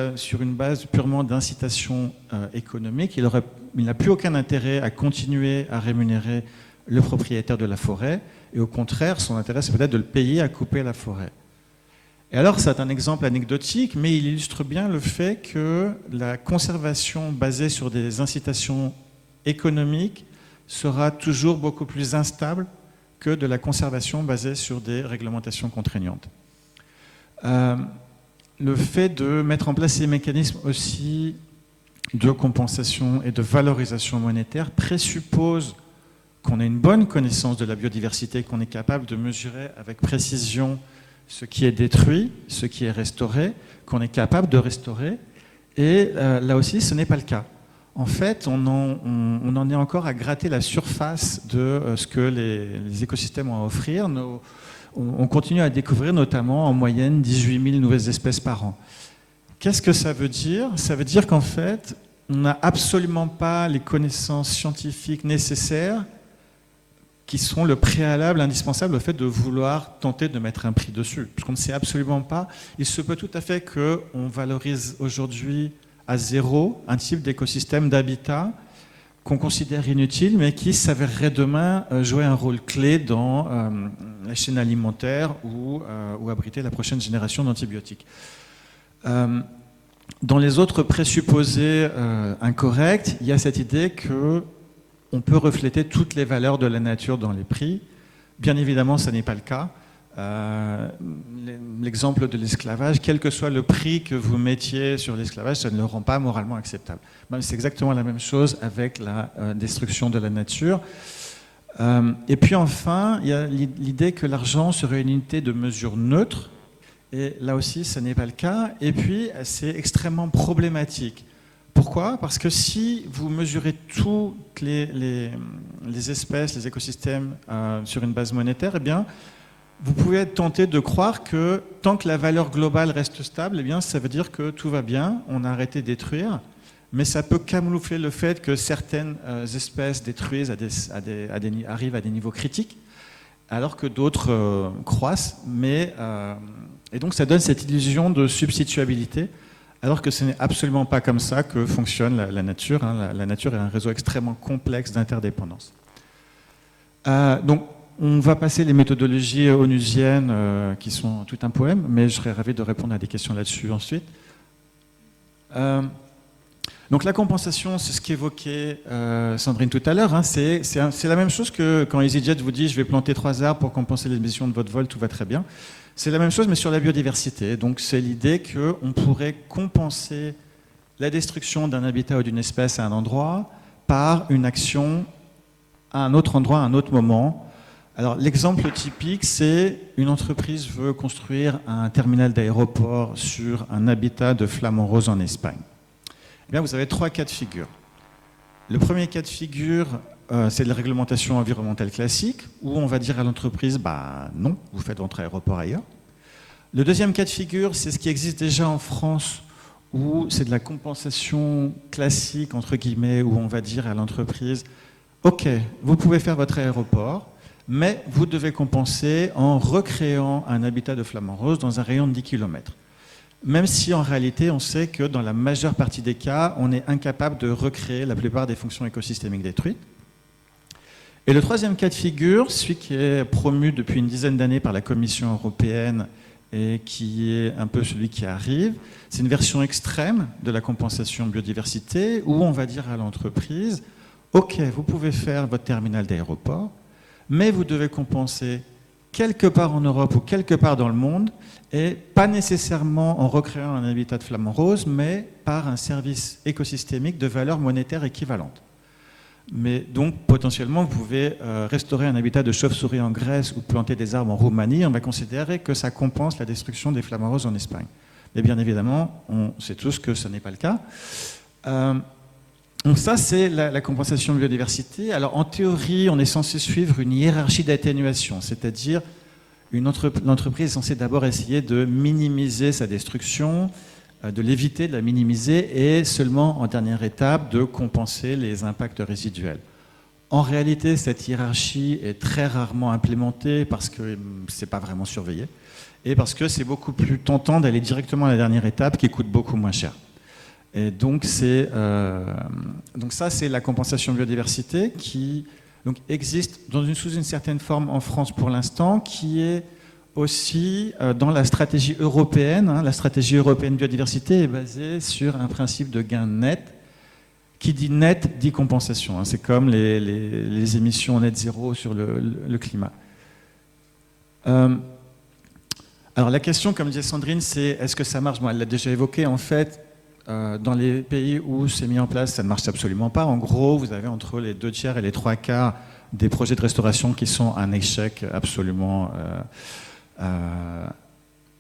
une base purement d'incitation économique, il n'a plus aucun intérêt à continuer à rémunérer le propriétaire de la forêt. Et au contraire, son intérêt, c'est peut-être de le payer à couper la forêt. Et alors, c'est un exemple anecdotique, mais il illustre bien le fait que la conservation basée sur des incitations économiques sera toujours beaucoup plus instable que de la conservation basée sur des réglementations contraignantes. Le fait de mettre en place ces mécanismes aussi de compensation et de valorisation monétaire présuppose qu'on ait une bonne connaissance de la biodiversité, qu'on est capable de mesurer avec précision ce qui est détruit, ce qui est restauré, qu'on est capable de restaurer. Et là aussi, ce n'est pas le cas. En fait, on en est encore à gratter la surface de ce que les écosystèmes ont à offrir. On continue à découvrir notamment en moyenne 18 000 nouvelles espèces par an. Qu'est-ce que ça veut dire? Ça veut dire qu'en fait, on n'a absolument pas les connaissances scientifiques nécessaires qui sont le préalable indispensable au fait de vouloir tenter de mettre un prix dessus. Parce qu'on ne sait absolument pas. Il se peut tout à fait qu'on valorise aujourd'hui à zéro un type d'écosystème d'habitat qu'on considère inutile, mais qui s'avérerait demain jouer un rôle clé dans la chaîne alimentaire ou abriter la prochaine génération d'antibiotiques. Dans les autres présupposés incorrects, il y a cette idée qu'on peut refléter toutes les valeurs de la nature dans les prix. Bien évidemment, ça n'est pas le cas. L'exemple de l'esclavage, quel que soit le prix que vous mettiez sur l'esclavage, ça ne le rend pas moralement acceptable. C'est exactement la même chose avec la destruction de la nature. Et puis enfin, il y a l'idée que l'argent serait une unité de mesure neutre, et là aussi, ce n'est pas le cas. Et puis, c'est extrêmement problématique. Pourquoi? Parce que si vous mesurez toutes les espèces, les écosystèmes sur une base monétaire, eh bien, vous pouvez être tenté de croire que tant que la valeur globale reste stable, eh bien, ça veut dire que tout va bien, on a arrêté de détruire, mais ça peut camoufler le fait que certaines espèces détruisent arrivent à des niveaux critiques, alors que d'autres croissent, et donc ça donne cette illusion de substituabilité, alors que ce n'est absolument pas comme ça que fonctionne la nature. La nature est un réseau extrêmement complexe d'interdépendance. Donc, on va passer les méthodologies onusiennes qui sont tout un poème, mais je serais ravi de répondre à des questions là-dessus ensuite. Donc la compensation, c'est ce qu'évoquait Sandrine tout à l'heure. C'est la même chose que quand EasyJet vous dit « je vais planter 3 arbres pour compenser l'émission de votre vol, tout va très bien ». C'est la même chose, mais sur la biodiversité. Donc c'est l'idée qu'on pourrait compenser la destruction d'un habitat ou d'une espèce à un endroit par une action à un autre endroit, à un autre moment. Alors l'exemple typique, c'est une entreprise veut construire un terminal d'aéroport sur un habitat de flamants roses en Espagne. Eh bien, vous avez 3 cas de figure. Le premier cas de figure, c'est la réglementation environnementale classique, où on va dire à l'entreprise, non, vous faites votre aéroport ailleurs. Le deuxième cas de figure, c'est ce qui existe déjà en France, où c'est de la compensation classique, entre guillemets, où on va dire à l'entreprise, ok, vous pouvez faire votre aéroport, mais vous devez compenser en recréant un habitat de flamants roses dans un rayon de 10 km. Même si en réalité, on sait que dans la majeure partie des cas, on est incapable de recréer la plupart des fonctions écosystémiques détruites. Et le troisième cas de figure, celui qui est promu depuis une dizaine d'années par la Commission européenne et qui est un peu celui qui arrive, c'est une version extrême de la compensation biodiversité où on va dire à l'entreprise, ok, vous pouvez faire votre terminal d'aéroport, mais vous devez compenser quelque part en Europe ou quelque part dans le monde, et pas nécessairement en recréant un habitat de flamants roses, mais par un service écosystémique de valeur monétaire équivalente. Mais donc, potentiellement, vous pouvez restaurer un habitat de chauve-souris en Grèce ou planter des arbres en Roumanie, on va considérer que ça compense la destruction des flamants roses en Espagne. Mais bien évidemment, on sait tous que ce n'est pas le cas. Donc ça, c'est la compensation de biodiversité. Alors en théorie, on est censé suivre une hiérarchie d'atténuation, c'est-à-dire l'entreprise est censée d'abord essayer de minimiser sa destruction, de l'éviter, de la minimiser, et seulement en dernière étape de compenser les impacts résiduels. En réalité, cette hiérarchie est très rarement implémentée parce que ce n'est pas vraiment surveillé, et parce que c'est beaucoup plus tentant d'aller directement à la dernière étape qui coûte beaucoup moins cher. Et donc, ça, c'est la compensation biodiversité qui existe sous une certaine forme en France pour l'instant, qui est aussi dans la stratégie européenne. La stratégie européenne biodiversité est basée sur un principe de gain net. Qui dit net dit compensation. C'est comme les émissions net zéro sur le climat. Alors la question, comme disait Sandrine, c'est est-ce que ça marche? Elle l'a déjà évoqué, en fait. Dans les pays où c'est mis en place, ça ne marche absolument pas. En gros, vous avez entre les 2/3 et les 3/4 des projets de restauration qui sont un échec absolument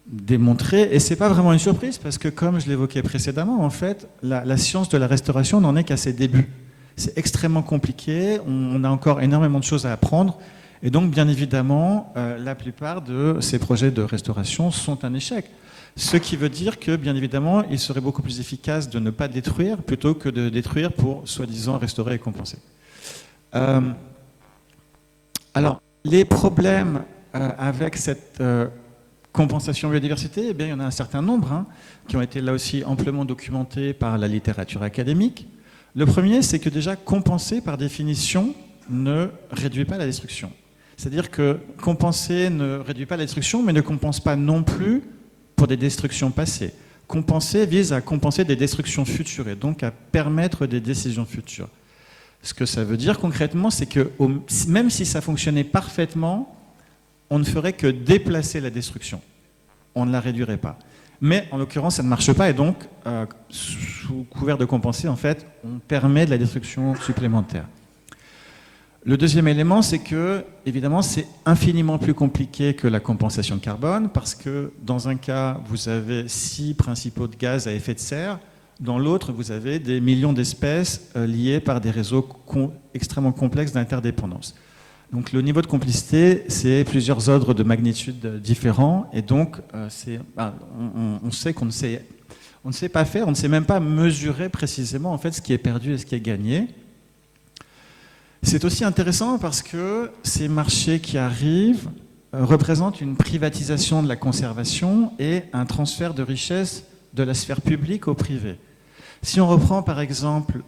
démontré. Et ce n'est pas vraiment une surprise parce que, comme je l'évoquais précédemment, en fait, la science de la restauration n'en est qu'à ses débuts. C'est extrêmement compliqué, on a encore énormément de choses à apprendre. Et donc, bien évidemment, la plupart de ces projets de restauration sont un échec. Ce qui veut dire que, bien évidemment, il serait beaucoup plus efficace de ne pas détruire plutôt que de détruire pour, soi-disant, restaurer et compenser. Alors, les problèmes avec cette compensation biodiversité, eh bien, il y en a un certain nombre qui ont été là aussi amplement documentés par la littérature académique. Le premier, c'est que déjà, compenser, par définition, ne réduit pas la destruction. C'est-à-dire que compenser ne réduit pas la destruction, mais ne compense pas non plus pour des destructions passées. Compenser vise à compenser des destructions futures et donc à permettre des décisions futures. Ce que ça veut dire concrètement, c'est que même si ça fonctionnait parfaitement, on ne ferait que déplacer la destruction. On ne la réduirait pas. Mais en l'occurrence, ça ne marche pas et donc, sous couvert de compenser, en fait, on permet de la destruction supplémentaire. Le deuxième élément, c'est que, évidemment, c'est infiniment plus compliqué que la compensation de carbone, parce que dans un cas, vous avez 6 principaux de gaz à effet de serre, dans l'autre, vous avez des millions d'espèces liées par des réseaux extrêmement complexes d'interdépendance. Donc le niveau de complicité, c'est plusieurs ordres de magnitude différents, et donc on sait qu'on ne sait pas faire, on ne sait même pas mesurer précisément en fait, ce qui est perdu et ce qui est gagné. C'est aussi intéressant parce que ces marchés qui arrivent représentent une privatisation de la conservation et un transfert de richesse de la sphère publique au privé. Si on reprend par exemple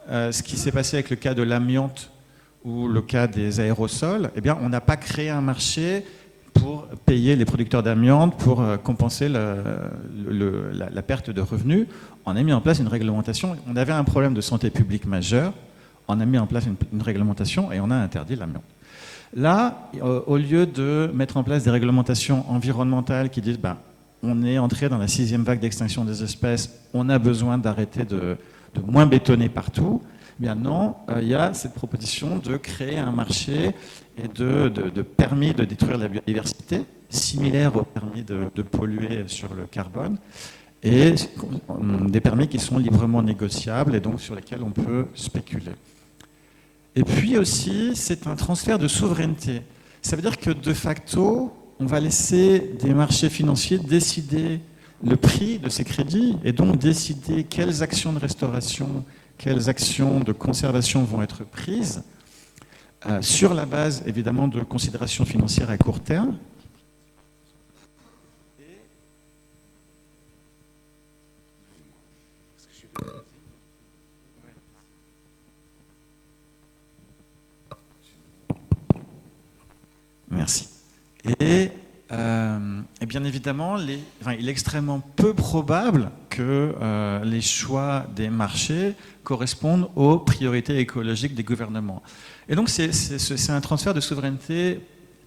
ce qui s'est passé avec le cas de l'amiante ou le cas des aérosols, eh bien, on n'a pas créé un marché pour payer les producteurs d'amiante, pour compenser la perte de revenus. On a mis en place une réglementation. On avait un problème de santé publique majeur. On a mis en place une réglementation et on a interdit l'amiante. Là, au lieu de mettre en place des réglementations environnementales qui disent on est entré dans la 6e vague d'extinction des espèces, on a besoin d'arrêter de moins bétonner partout, eh bien non, il y a cette proposition de créer un marché et de permis de détruire la biodiversité, similaire au permis de polluer sur le carbone, et des permis qui sont librement négociables et donc sur lesquels on peut spéculer. Et puis aussi, c'est un transfert de souveraineté. Ça veut dire que de facto, on va laisser des marchés financiers décider le prix de ces crédits et donc décider quelles actions de restauration, quelles actions de conservation vont être prises sur la base évidemment de considérations financières à court terme. Merci. Et bien évidemment, il est extrêmement peu probable que les choix des marchés correspondent aux priorités écologiques des gouvernements. Et donc c'est un transfert de souveraineté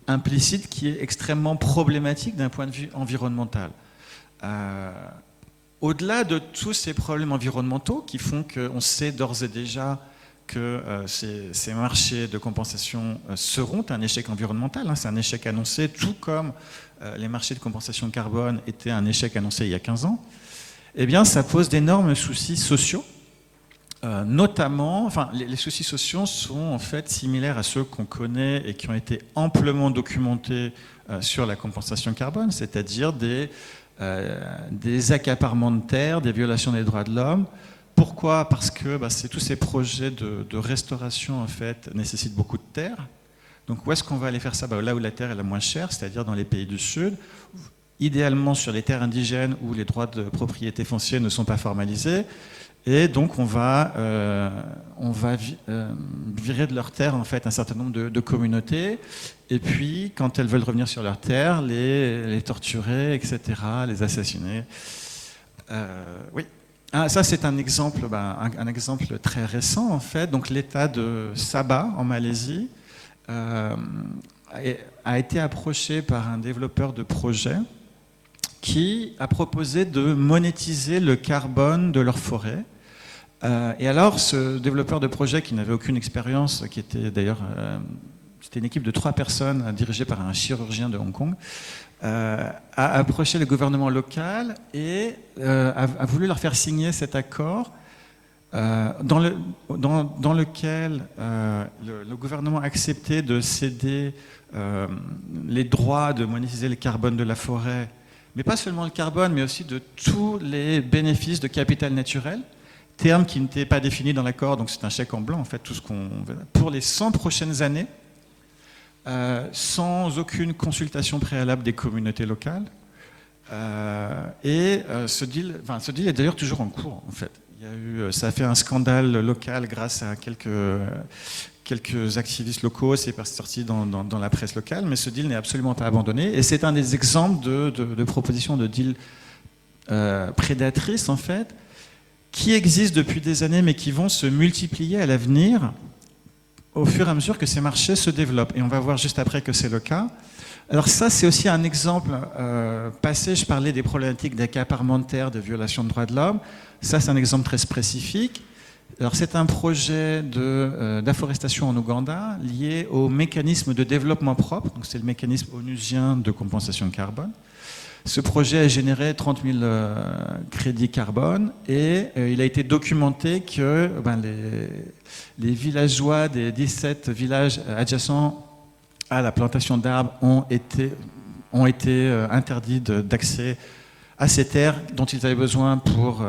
implicite qui est extrêmement problématique d'un point de vue environnemental. Au-delà de tous ces problèmes environnementaux qui font qu'on sait d'ores et déjà que ces marchés de compensation seront un échec environnemental. C'est un échec annoncé, tout comme les marchés de compensation de carbone étaient un échec annoncé il y a 15 ans. Eh bien, ça pose d'énormes soucis sociaux Notamment, enfin, les soucis sociaux sont en fait similaires à ceux qu'on connaît et qui ont été amplement documentés sur la compensation carbone, c'est-à-dire des accaparements de terres, des violations des droits de l'homme. Pourquoi ? Parce que tous ces projets de restauration en fait nécessitent beaucoup de terre. Donc où est-ce qu'on va aller faire ça ? Là où la terre est la moins chère, c'est-à-dire dans les pays du Sud, idéalement sur les terres indigènes où les droits de propriété foncière ne sont pas formalisés. Et donc on va virer de leurs terres en fait un certain nombre de communautés. Et puis quand elles veulent revenir sur leurs terres, les torturer, etc., les assassiner. Oui. Ah, ça c'est un exemple, un exemple très récent en fait. Donc l'État de Sabah en Malaisie a été approché par un développeur de projet qui a proposé de monétiser le carbone de leur forêt. Et alors, ce développeur de projet qui n'avait aucune expérience, qui était d'ailleurs, c'était une équipe de 3 personnes dirigée par un chirurgien de Hong Kong, a approché le gouvernement local et a voulu leur faire signer cet accord dans lequel le gouvernement acceptait de céder les droits de monétiser le carbone de la forêt, mais pas seulement le carbone, mais aussi de tous les bénéfices de capital naturel, terme qui n'était pas défini dans l'accord, donc c'est un chèque en blanc, en fait, tout ce qu'on pour les 100 prochaines années, sans aucune consultation préalable des communautés locales. Ce deal est d'ailleurs toujours en cours, en fait. Ça a fait un scandale local grâce à quelques activistes locaux, c'est sorti dans la presse locale, mais ce deal n'est absolument pas abandonné. Et c'est un des exemples de propositions de deal prédatrices, en fait, qui existent depuis des années, mais qui vont se multiplier à l'avenir au fur et à mesure que ces marchés se développent. Et on va voir juste après que c'est le cas. Alors ça, c'est aussi un exemple passé. Je parlais des problématiques d'accaparement de terre, de violation de droits de l'homme. Ça, c'est un exemple très spécifique. Alors c'est un projet d'afforestation en Ouganda lié au mécanisme de développement propre. Donc c'est le mécanisme onusien de compensation carbone. Ce projet a généré 30 000 crédits carbone et il a été documenté que les villageois des 17 villages adjacents à la plantation d'arbres ont été interdits d'accès à ces terres dont ils avaient besoin pour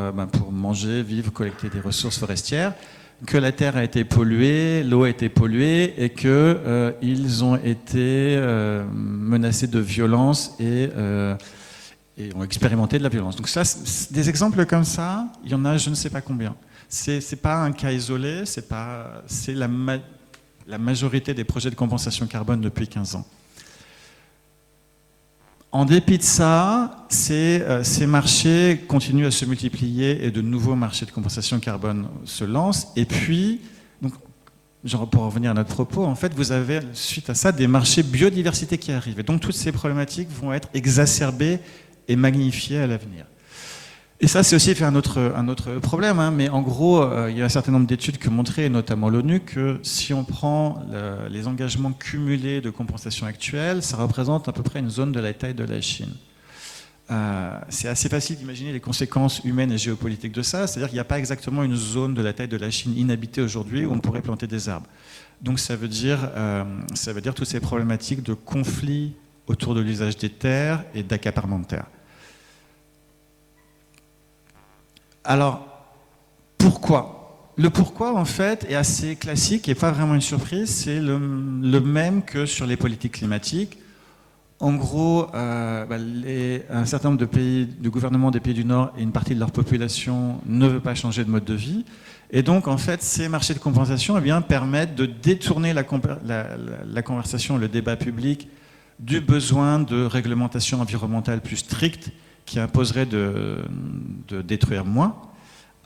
manger, vivre, collecter des ressources forestières, que la terre a été polluée, l'eau a été polluée et qu'ils ont été menacés de violence et ont expérimenté de la violence. Donc ça, des exemples comme ça, il y en a je ne sais pas combien. C'est pas un cas isolé, c'est la majorité des projets de compensation carbone depuis 15 ans. En dépit de ça, ces marchés continuent à se multiplier et de nouveaux marchés de compensation carbone se lancent. Et puis, donc, pour revenir à notre propos, en fait, vous avez, suite à ça, des marchés biodiversité qui arrivent. Et donc, toutes ces problématiques vont être exacerbées et magnifiées à l'avenir. Et ça, c'est aussi un autre problème, hein, mais en gros, il y a un certain nombre d'études qui ont montré, notamment l'ONU, que si on prend les engagements cumulés de compensation actuels, ça représente à peu près une zone de la taille de la Chine. C'est assez facile d'imaginer les conséquences humaines et géopolitiques de ça, c'est-à-dire qu'il n'y a pas exactement une zone de la taille de la Chine inhabitée aujourd'hui où on pourrait planter des arbres. Donc ça veut dire toutes ces problématiques de conflits autour de l'usage des terres et d'accaparement de terres. Alors, pourquoi ? Le pourquoi, en fait, est assez classique et pas vraiment une surprise. C'est le même que sur les politiques climatiques. En gros, un certain nombre de gouvernements des pays du Nord et une partie de leur population ne veut pas changer de mode de vie. Et donc, en fait, ces marchés de compensation permettent de détourner la conversation, le débat public du besoin de réglementation environnementale plus stricte qui imposerait de détruire moins,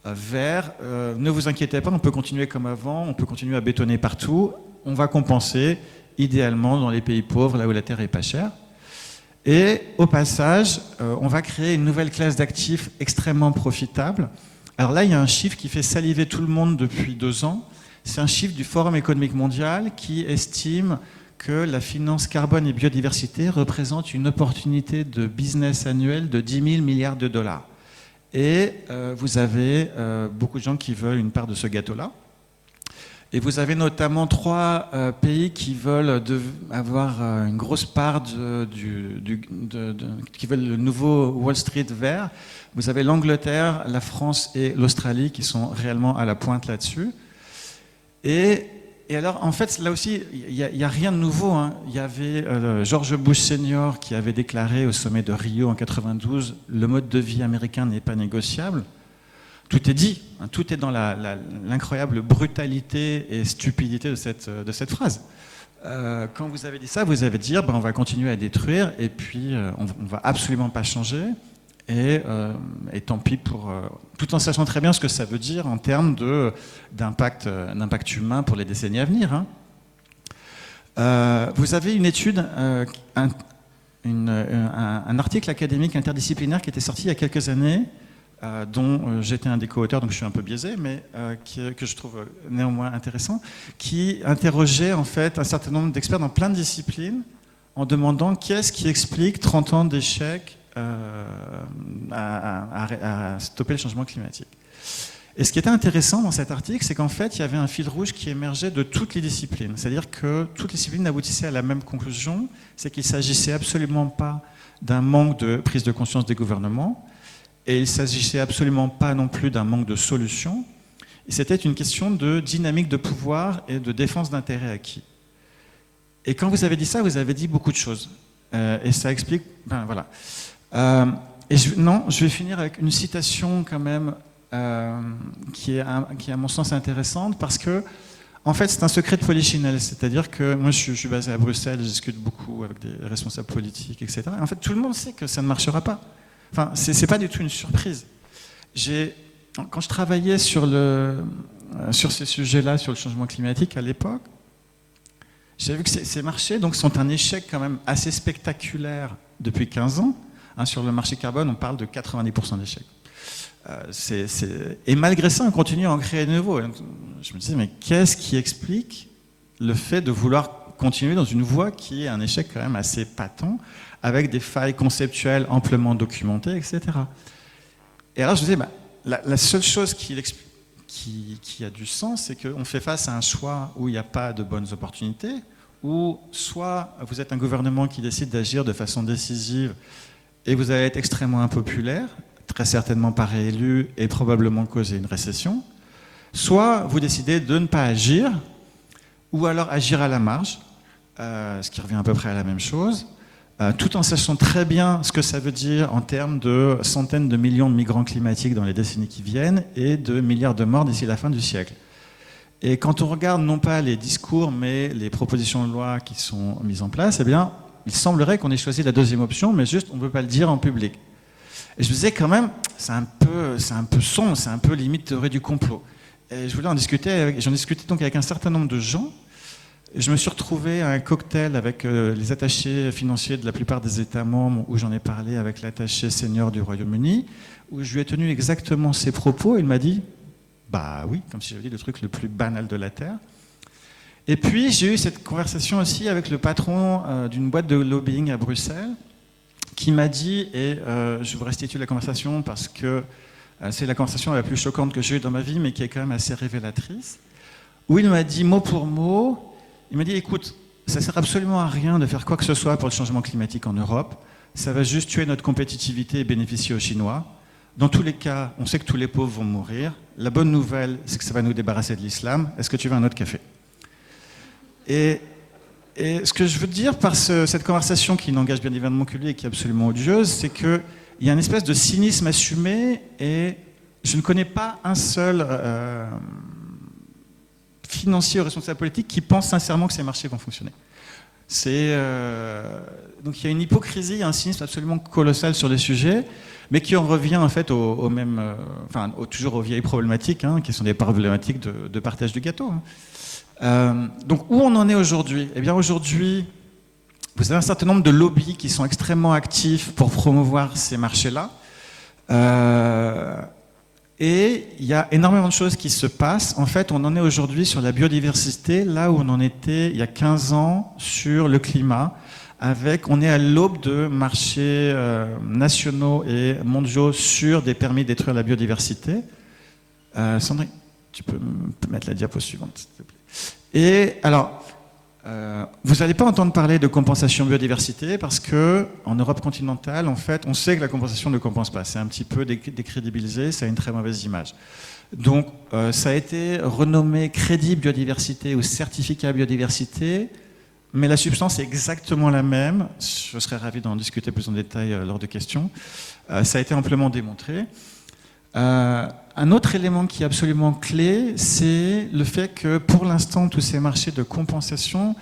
vers ne vous inquiétez pas, on peut continuer comme avant, on peut continuer à bétonner partout, on va compenser, idéalement dans les pays pauvres, là où la terre est pas chère. Et au passage, on va créer une nouvelle classe d'actifs extrêmement profitable. Alors là, il y a un chiffre qui fait saliver tout le monde depuis 2 ans. C'est un chiffre du Forum économique mondial qui estime que la finance carbone et biodiversité représente une opportunité de business annuel de 10 000 milliards de dollars. Et vous avez beaucoup de gens qui veulent une part de ce gâteau-là. Et vous avez notamment 3 pays qui veulent avoir une grosse part qui veulent le nouveau Wall Street vert. Vous avez l'Angleterre, la France et l'Australie qui sont réellement à la pointe là-dessus. Et alors, en fait, là aussi, il n'y a rien de nouveau, hein. Il y avait George Bush Senior qui avait déclaré au sommet de Rio en 92 « Le mode de vie américain n'est pas négociable ». Tout est dit, hein, tout est dans l'incroyable brutalité et stupidité de cette phrase. Quand vous avez dit ça, vous avez dit « on va continuer à détruire et puis on ne va absolument pas changer ». Et tant pis pour... tout en sachant très bien ce que ça veut dire en termes d'impact humain pour les décennies à venir. Hein. Vous avez une étude, un article académique interdisciplinaire qui était sorti il y a quelques années, dont j'étais un des co-auteurs, donc je suis un peu biaisé, mais que je trouve néanmoins intéressant, qui interrogeait en fait un certain nombre d'experts dans plein de disciplines en demandant qu'est-ce qui explique 30 ans d'échec à stopper le changement climatique. Et ce qui était intéressant dans cet article, c'est qu'en fait, il y avait un fil rouge qui émergeait de toutes les disciplines. C'est-à-dire que toutes les disciplines aboutissaient à la même conclusion, c'est qu'il ne s'agissait absolument pas d'un manque de prise de conscience des gouvernements, et il ne s'agissait absolument pas non plus d'un manque de solutions. C'était une question de dynamique de pouvoir et de défense d'intérêts acquis. Et quand vous avez dit ça, vous avez dit beaucoup de choses. Et ça explique... voilà. Je vais finir avec une citation quand même qui est à mon sens intéressante parce que en fait c'est un secret de polichinelle, c'est-à-dire que moi je suis basé à Bruxelles, je discute beaucoup avec des responsables politiques, etc. Et en fait tout le monde sait que ça ne marchera pas. Enfin c'est pas du tout une surprise. Quand je travaillais sur ces sujets-là, sur le changement climatique à l'époque, j'ai vu que ces marchés donc sont un échec quand même assez spectaculaire depuis 15 ans. Hein, sur le marché carbone, on parle de 90% d'échecs. Et malgré ça, on continue à en créer de nouveaux. Je me disais, mais qu'est-ce qui explique le fait de vouloir continuer dans une voie qui est un échec quand même assez patent, avec des failles conceptuelles amplement documentées, etc. Et alors je me disais, la seule chose qui a du sens, c'est qu'on fait face à un choix où il n'y a pas de bonnes opportunités, où soit vous êtes un gouvernement qui décide d'agir de façon décisive, et vous allez être extrêmement impopulaire, très certainement pas réélu et probablement causer une récession. Soit vous décidez de ne pas agir, ou alors agir à la marge, ce qui revient à peu près à la même chose, tout en sachant très bien ce que ça veut dire en termes de centaines de millions de migrants climatiques dans les décennies qui viennent et de milliards de morts d'ici la fin du siècle. Et quand on regarde non pas les discours, mais les propositions de loi qui sont mises en place, eh bien, il semblerait qu'on ait choisi la deuxième option, mais juste on ne peut pas le dire en public. Et je me disais quand même, c'est un peu sombre, c'est un peu limite théorie du complot. Et je voulais en discuter, j'en discutais donc avec un certain nombre de gens. Et je me suis retrouvé à un cocktail avec les attachés financiers de la plupart des États membres, où j'en ai parlé avec l'attaché senior du Royaume-Uni, où je lui ai tenu exactement ces propos. Il m'a dit, bah oui, comme si j'avais dit le truc le plus banal de la Terre. Et puis, j'ai eu cette conversation aussi avec le patron d'une boîte de lobbying à Bruxelles, qui m'a dit, et je vous restitue la conversation parce que c'est la conversation la plus choquante que j'ai eue dans ma vie, mais qui est quand même assez révélatrice, où il m'a dit mot pour mot, il m'a dit, écoute, ça ne sert absolument à rien de faire quoi que ce soit pour le changement climatique en Europe, ça va juste tuer notre compétitivité et bénéficier aux Chinois. Dans tous les cas, on sait que tous les pauvres vont mourir. La bonne nouvelle, c'est que ça va nous débarrasser de l'islam. Est-ce que tu veux un autre café ? Et ce que je veux dire par cette conversation qui n'engage bien évidemment que lui et qui est absolument odieuse, c'est qu'il y a une espèce de cynisme assumé et je ne connais pas un seul financier ou responsable politique qui pense sincèrement que ces marchés vont fonctionner. Donc il y a une hypocrisie, un cynisme absolument colossal sur les sujets, mais qui en revient en fait toujours aux vieilles problématiques, hein, qui sont des problématiques de partage du gâteau. Hein. Donc où on en est aujourd'hui ? Eh bien aujourd'hui, vous avez un certain nombre de lobbies qui sont extrêmement actifs pour promouvoir ces marchés-là. Et il y a énormément de choses qui se passent. En fait, on en est aujourd'hui sur la biodiversité, là où on en était il y a 15 ans sur le climat, on est à l'aube de marchés nationaux et mondiaux sur des permis de détruire la biodiversité. Sandrine, tu peux mettre la diapo suivante, s'il te plaît. Et alors, vous n'allez pas entendre parler de compensation biodiversité parce que en Europe continentale, en fait, on sait que la compensation ne compense pas. C'est un petit peu décrédibilisé, ça a une très mauvaise image. Donc, ça a été renommé crédit biodiversité ou certificat biodiversité, mais la substance est exactement la même. Je serais ravi d'en discuter plus en détail lors de questions. Ça a été amplement démontré. Un autre élément qui est absolument clé, c'est le fait que pour l'instant, tous ces marchés de compensation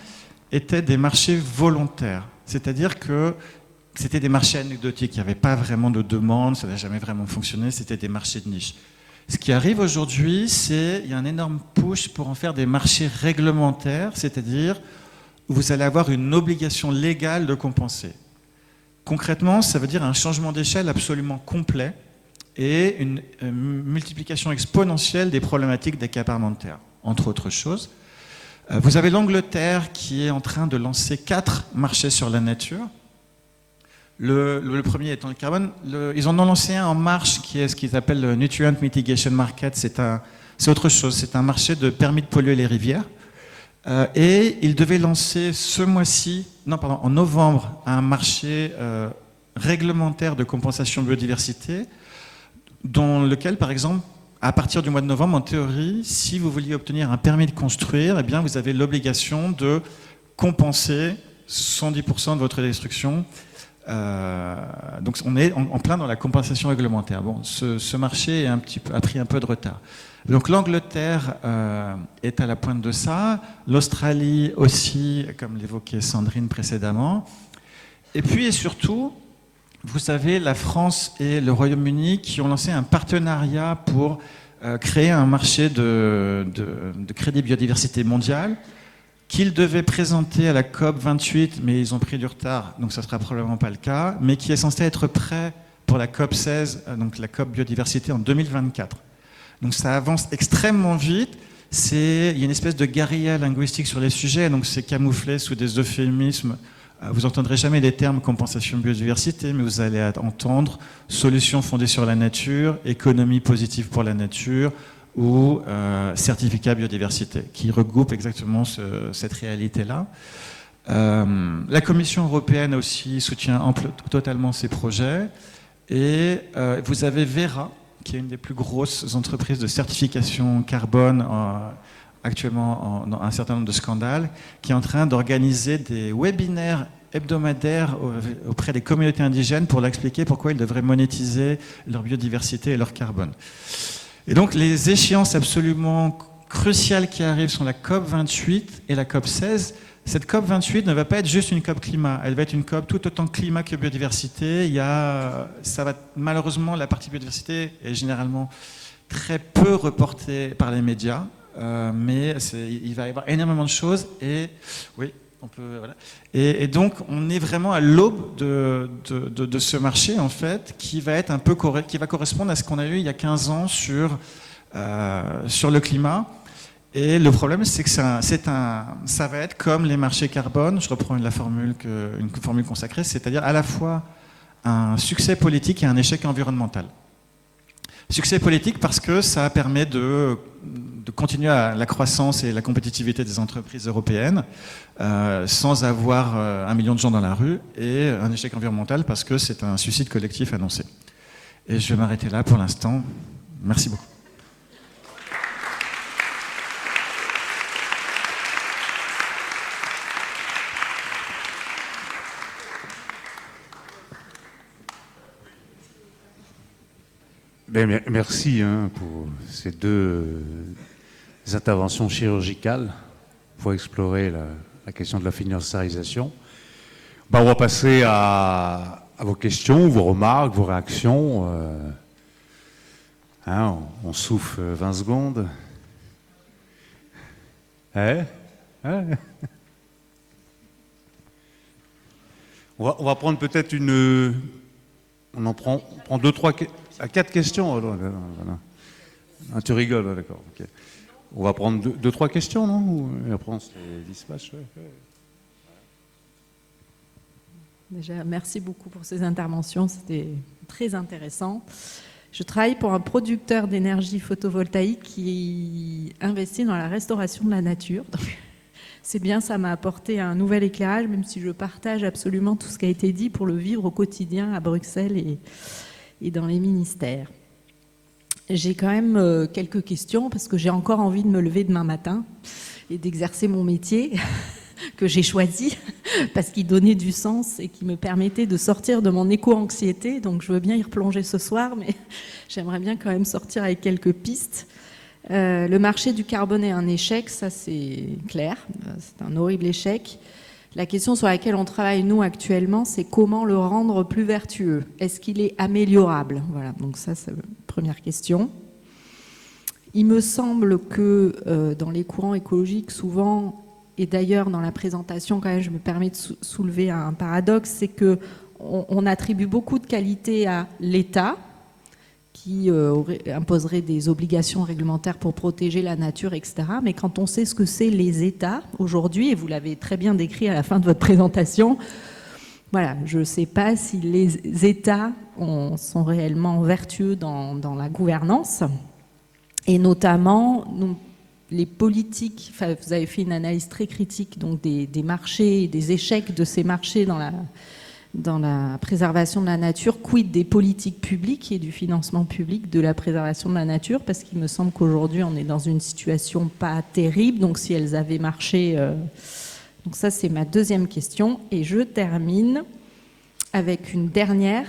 étaient des marchés volontaires. C'est-à-dire que c'était des marchés anecdotiques, il n'y avait pas vraiment de demande, ça n'a jamais vraiment fonctionné, c'était des marchés de niche. Ce qui arrive aujourd'hui, c'est qu'il y a un énorme push pour en faire des marchés réglementaires, c'est-à-dire où vous allez avoir une obligation légale de compenser. Concrètement, ça veut dire un changement d'échelle absolument complet et une multiplication exponentielle des problématiques d'accaparement de terre, entre autres choses. Vous avez l'Angleterre qui est en train de lancer 4 marchés sur la nature. Le premier étant le carbone. Ils en ont lancé un en marche qui est ce qu'ils appellent le Nutrient Mitigation Market. C'est autre chose, c'est un marché de permis de polluer les rivières. Et ils devaient lancer en novembre, un marché réglementaire de compensation biodiversité dans lequel, par exemple, à partir du mois de novembre, en théorie, si vous vouliez obtenir un permis de construire, eh bien, vous avez l'obligation de compenser 110% de votre destruction. Donc on est en plein dans la compensation réglementaire. Bon, ce marché a pris un peu de retard. Donc l'Angleterre est à la pointe de ça, l'Australie aussi, comme l'évoquait Sandrine précédemment. Et puis et surtout, vous savez, la France et le Royaume-Uni qui ont lancé un partenariat pour créer un marché de crédit biodiversité mondial qu'ils devaient présenter à la COP 28, mais ils ont pris du retard, donc ça ne sera probablement pas le cas, mais qui est censé être prêt pour la COP 16, donc la COP biodiversité en 2024. Donc ça avance extrêmement vite. Il y a une espèce de guérilla linguistique sur les sujets, donc c'est camouflé sous des euphémismes. Vous n'entendrez jamais les termes compensation biodiversité, mais vous allez entendre solutions fondées sur la nature, économie positive pour la nature ou certificat biodiversité, qui regroupe exactement cette réalité-là. La Commission européenne aussi soutient totalement ces projets. Et vous avez Verra, qui est une des plus grosses entreprises de certification carbone actuellement dans un certain nombre de scandales, qui est en train d'organiser des webinaires hebdomadaires auprès des communautés indigènes pour leur expliquer pourquoi ils devraient monétiser leur biodiversité et leur carbone. Et donc les échéances absolument cruciales qui arrivent sont la COP 28 et la COP 16. Cette COP 28 ne va pas être juste une COP climat, elle va être une COP tout autant climat que biodiversité. Malheureusement, la partie biodiversité est généralement très peu reportée par les médias. Mais il va y avoir énormément de choses et oui, on peut voilà. Et donc on est vraiment à l'aube de ce marché en fait qui va être qui va correspondre à ce qu'on a eu il y a 15 ans sur le climat. Et le problème c'est que ça va être comme les marchés carbone. Je reprends une formule consacrée, c'est-à-dire à la fois un succès politique et un échec environnemental. Succès politique parce que ça permet de continuer la croissance et la compétitivité des entreprises européennes sans avoir 1 million de gens dans la rue, et un échec environnemental parce que c'est un suicide collectif annoncé. Et je vais m'arrêter là pour l'instant. Merci beaucoup. Merci pour ces 2 interventions chirurgicales pour explorer la question de la financiarisation. On va passer à vos questions, vos remarques, vos réactions. On souffle 20 secondes. On va prendre peut-être on prend 2, 3... À 4 questions, alors, voilà. Tu rigoles, d'accord. Okay. On va prendre 2, 3 questions, non? Et après on se dispatche. Déjà, merci beaucoup pour ces interventions, c'était très intéressant. Je travaille pour un producteur d'énergie photovoltaïque qui investit dans la restauration de la nature. Donc, c'est bien, ça m'a apporté un nouvel éclairage, même si je partage absolument tout ce qui a été dit pour le vivre au quotidien à Bruxelles et dans les ministères. J'ai quand même quelques questions parce que j'ai encore envie de me lever demain matin et d'exercer mon métier que j'ai choisi parce qu'il donnait du sens et qui me permettait de sortir de mon éco-anxiété. Donc je veux bien y replonger ce soir, mais j'aimerais bien quand même sortir avec quelques pistes. Le marché du carbone est un échec, ça c'est clair, c'est un horrible échec. La question sur laquelle on travaille nous actuellement, c'est comment le rendre plus vertueux. Est-ce qu'il est améliorable? Voilà, donc ça c'est la première question. Il me semble que dans les courants écologiques, souvent, et d'ailleurs dans la présentation quand même, je me permets de soulever un paradoxe, c'est qu'on attribue beaucoup de qualité à l'État, qui imposerait des obligations réglementaires pour protéger la nature, etc. Mais quand on sait ce que c'est les États aujourd'hui, et vous l'avez très bien décrit à la fin de votre présentation, voilà, je ne sais pas si les États sont réellement vertueux dans la gouvernance, et notamment les politiques. Enfin, vous avez fait une analyse très critique donc des marchés, des échecs de ces marchés dans la préservation de la nature, quid des politiques publiques et du financement public de la préservation de la nature, parce qu'il me semble qu'aujourd'hui on est dans une situation pas terrible, donc si elles avaient marché... Donc ça c'est ma deuxième question, et je termine avec une dernière.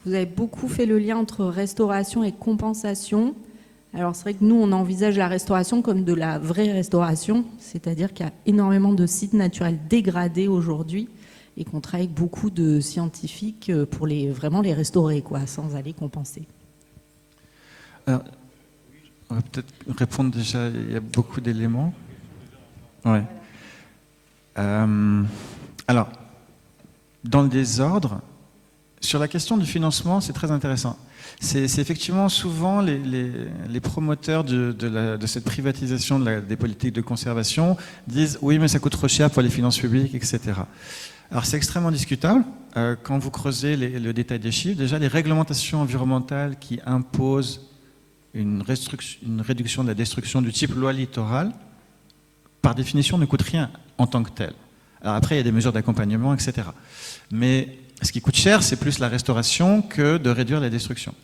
Vous avez beaucoup fait le lien entre restauration et compensation. Alors c'est vrai que nous on envisage la restauration comme de la vraie restauration, c'est-à-dire qu'il y a énormément de sites naturels dégradés aujourd'hui, et qu'on travaille avec beaucoup de scientifiques pour vraiment les restaurer, quoi, sans aller compenser. Alors, on va peut-être répondre déjà, il y a beaucoup d'éléments. Ouais. Alors, dans le désordre, sur la question du financement, c'est très intéressant. C'est effectivement souvent les promoteurs de cette privatisation des politiques de conservation disent « oui, mais ça coûte trop cher pour les finances publiques, etc. » Alors c'est extrêmement discutable. Quand vous creusez le détail des chiffres, déjà les réglementations environnementales qui imposent une réduction de la destruction du type loi littorale, par définition ne coûtent rien en tant que tel. Alors après il y a des mesures d'accompagnement, etc. Mais ce qui coûte cher, c'est plus la restauration que de réduire la destruction.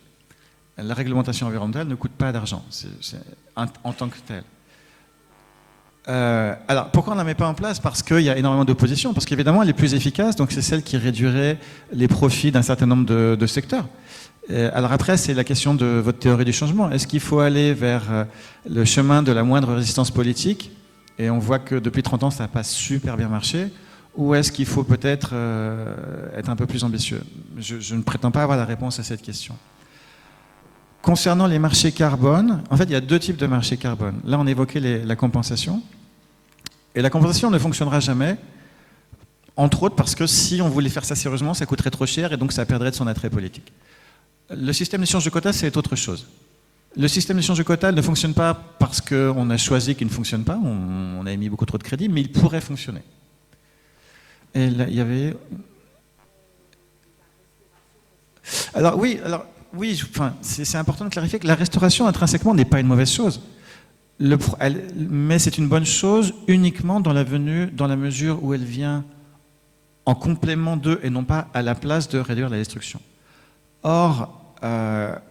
La réglementation environnementale ne coûte pas d'argent en tant que tel. Alors, pourquoi on ne la met pas en place? Parce qu'il y a énormément d'opposition, parce qu'évidemment, elle est plus efficace, donc c'est celle qui réduirait les profits d'un certain nombre de secteurs. Alors après, c'est la question de votre théorie du changement. Est-ce qu'il faut aller vers le chemin de la moindre résistance politique? Et on voit que depuis 30 ans, ça n'a pas super bien marché. Ou est-ce qu'il faut peut-être être un peu plus ambitieux? Je ne prétends pas avoir la réponse à cette question. Concernant les marchés carbone, en fait, il y a deux types de marchés carbone. Là, on évoquait la compensation. Et la compensation ne fonctionnera jamais, entre autres parce que si on voulait faire ça sérieusement, ça coûterait trop cher et donc ça perdrait de son attrait politique. Le système d'échange de quotas, c'est autre chose. Le système d'échange de quotas ne fonctionne pas parce qu'on a choisi qu'il ne fonctionne pas, on a émis beaucoup trop de crédits, mais il pourrait fonctionner. Et là, il y avait... Alors oui, c'est important de clarifier que la restauration intrinsèquement n'est pas une mauvaise chose. Mais c'est une bonne chose uniquement dans la mesure où elle vient en complément de et non pas à la place de réduire la destruction. Or,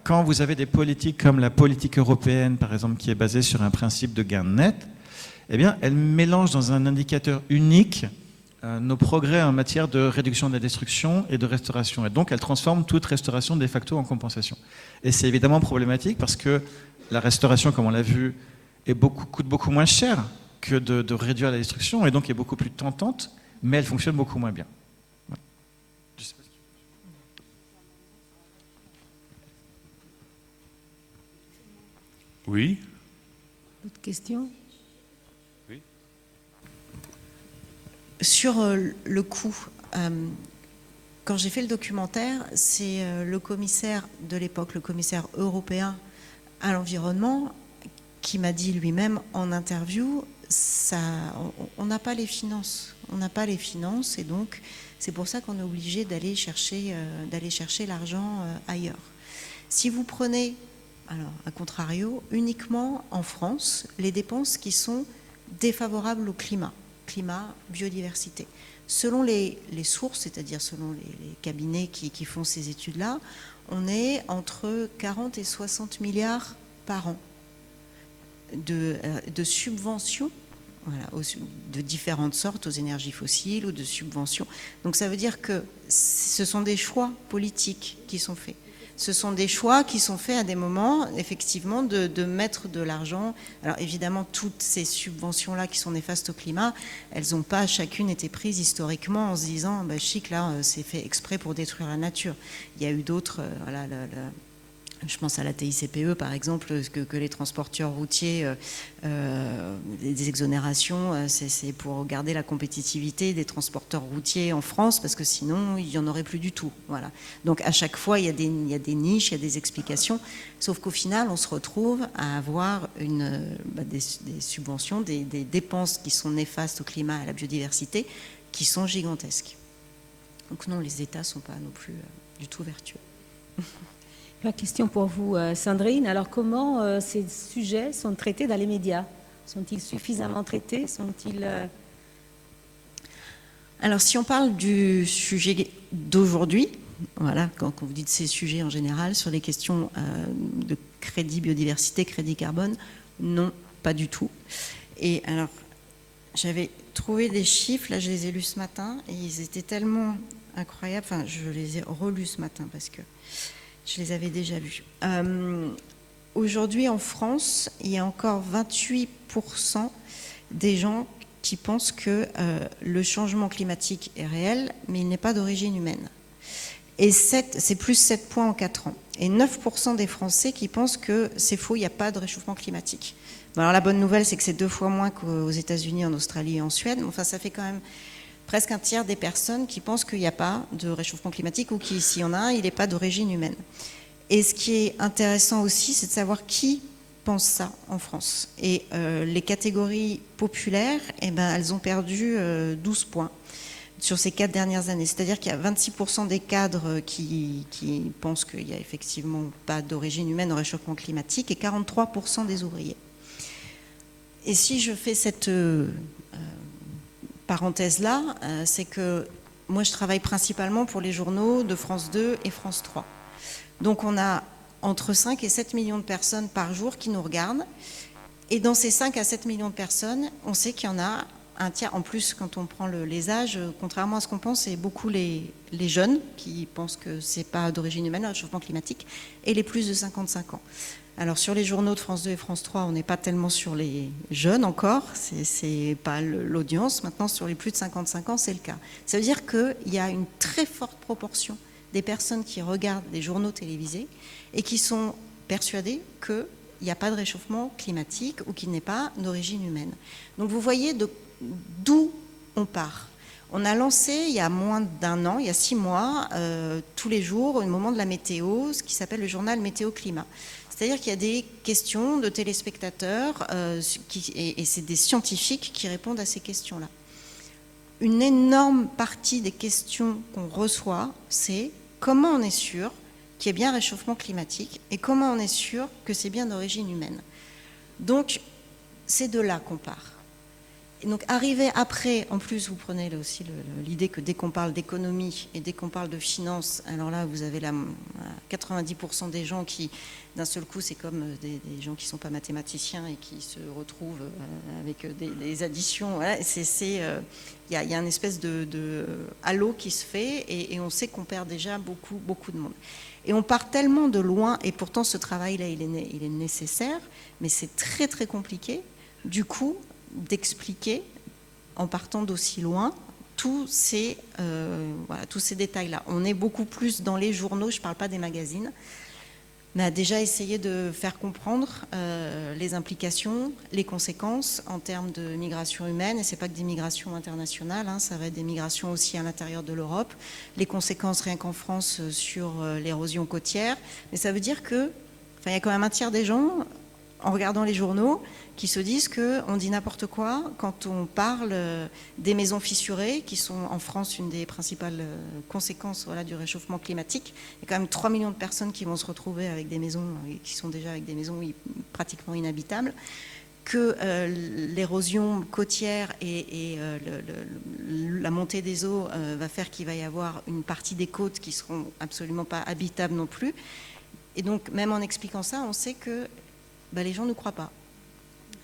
quand vous avez des politiques comme la politique européenne, par exemple, qui est basée sur un principe de gain net, eh bien, elle mélange dans un indicateur unique nos progrès en matière de réduction de la destruction et de restauration. Et donc, elle transforme toute restauration de facto en compensation. Et c'est évidemment problématique parce que la restauration, comme on l'a vu, coûte beaucoup moins cher que de réduire la destruction et donc est beaucoup plus tentante, mais elle fonctionne beaucoup moins bien. Voilà. Je sais pas si tu... Oui. D'autres questions? Oui. Sur le coût, quand j'ai fait le documentaire, c'est le commissaire de l'époque, le commissaire européen à l'environnement, qui m'a dit lui-même en interview, on n'a pas les finances. On n'a pas les finances et donc c'est pour ça qu'on est obligé d'aller chercher l'argent ailleurs. Si vous prenez, alors à contrario, uniquement en France, les dépenses qui sont défavorables au climat, biodiversité. Selon les sources, c'est-à-dire selon les cabinets qui font ces études-là, on est entre 40 et 60 milliards par an de subventions, voilà, de différentes sortes aux énergies fossiles ou de subventions. Donc ça veut dire que ce sont des choix politiques qui sont faits. Ce sont des choix qui sont faits à des moments, effectivement, de mettre de l'argent. Alors évidemment, toutes ces subventions-là qui sont néfastes au climat, elles n'ont pas chacune été prises historiquement en se disant, bah, chic, là, c'est fait exprès pour détruire la nature. Il y a eu d'autres, voilà, je pense à la TICPE par exemple, que les transporteurs routiers, des exonérations, c'est pour garder la compétitivité des transporteurs routiers en France, parce que sinon il n'y en aurait plus du tout. Voilà. Donc à chaque fois il y a des niches, il y a des explications, sauf qu'au final on se retrouve à avoir des subventions, des dépenses qui sont néfastes au climat et à la biodiversité, qui sont gigantesques. Donc non, les États ne sont pas non plus du tout vertueux. La question pour vous, Sandrine. Alors, comment ces sujets sont traités dans les médias? Sont-ils suffisamment traités? Sont-ils... Alors, si on parle du sujet d'aujourd'hui, voilà, quand vous dites ces sujets en général, sur les questions de crédit biodiversité, crédit carbone, non, pas du tout. Et alors, j'avais trouvé des chiffres, là je les ai lus ce matin, et ils étaient tellement incroyables, enfin je les ai relus ce matin parce que je les avais déjà vus. Aujourd'hui en France, il y a encore 28% des gens qui pensent que le changement climatique est réel, mais il n'est pas d'origine humaine. Et c'est plus 7 points en 4 ans. Et 9% des Français qui pensent que c'est faux, il n'y a pas de réchauffement climatique. Bon, alors la bonne nouvelle, c'est que c'est 2 fois moins qu'aux États-Unis, en Australie et en Suède. Enfin, ça fait quand même presque un tiers des personnes qui pensent qu'il n'y a pas de réchauffement climatique ou qu'il s'il y en a un, il n'est pas d'origine humaine. Et ce qui est intéressant aussi, c'est de savoir qui pense ça en France. Et les catégories populaires, eh ben, elles ont perdu 12 points sur ces 4 dernières années. C'est-à-dire qu'il y a 26% des cadres qui pensent qu'il n'y a effectivement pas d'origine humaine au réchauffement climatique et 43% des ouvriers. Et si je fais cette parenthèse-là, c'est que moi je travaille principalement pour les journaux de France 2 et France 3. Donc on a entre 5 et 7 millions de personnes par jour qui nous regardent. Et dans ces 5 à 7 millions de personnes, on sait qu'il y en a un tiers. En plus, quand on prend les âges, contrairement à ce qu'on pense, c'est beaucoup les jeunes qui pensent que c'est pas d'origine humaine, le réchauffement climatique, et les plus de 55 ans. Alors sur les journaux de France 2 et France 3, on n'est pas tellement sur les jeunes encore, c'est pas l'audience. Maintenant, sur les plus de 55 ans, c'est le cas. Ça veut dire qu'il y a une très forte proportion des personnes qui regardent des journaux télévisés et qui sont persuadées qu'il n'y a pas de réchauffement climatique ou qu'il n'est pas d'origine humaine. Donc vous voyez d'où on part. On a lancé il y a moins d'un an, il y a 6 mois, tous les jours, au moment de la météo, ce qui s'appelle le journal Météo-Climat. C'est-à-dire qu'il y a des questions de téléspectateurs et c'est des scientifiques qui répondent à ces questions-là. Une énorme partie des questions qu'on reçoit, c'est comment on est sûr qu'il y ait bien un réchauffement climatique et comment on est sûr que c'est bien d'origine humaine. Donc, c'est de là qu'on part. Et donc, arriver après, en plus, vous prenez là aussi l'idée que dès qu'on parle d'économie et dès qu'on parle de finance, alors là, vous avez 90% des gens qui, d'un seul coup, c'est comme des gens qui ne sont pas mathématiciens et qui se retrouvent avec des additions. Voilà. Y a une espèce de halo qui se fait et on sait qu'on perd déjà beaucoup de monde. Et on part tellement de loin, et pourtant ce travail-là, il est nécessaire, mais c'est très très compliqué, du coup, d'expliquer, en partant d'aussi loin, tous ces détails-là. On est beaucoup plus dans les journaux, je ne parle pas des magazines, mais a déjà essayé de faire comprendre les implications, les conséquences en termes de migration humaine, et ce n'est pas que des migrations internationales, hein, ça va être des migrations aussi à l'intérieur de l'Europe, les conséquences rien qu'en France sur l'érosion côtière, mais ça veut dire que, il y a quand même un tiers des gens en regardant les journaux, qui se disent qu'on dit n'importe quoi quand on parle des maisons fissurées, qui sont en France une des principales conséquences du réchauffement climatique. Il y a quand même 3 millions de personnes qui vont se retrouver avec des maisons, qui sont déjà avec des maisons pratiquement inhabitables, que l'érosion côtière et la montée des eaux va faire qu'il va y avoir une partie des côtes qui seront absolument pas habitables non plus. Et donc, même en expliquant ça, on sait que les gens ne croient pas.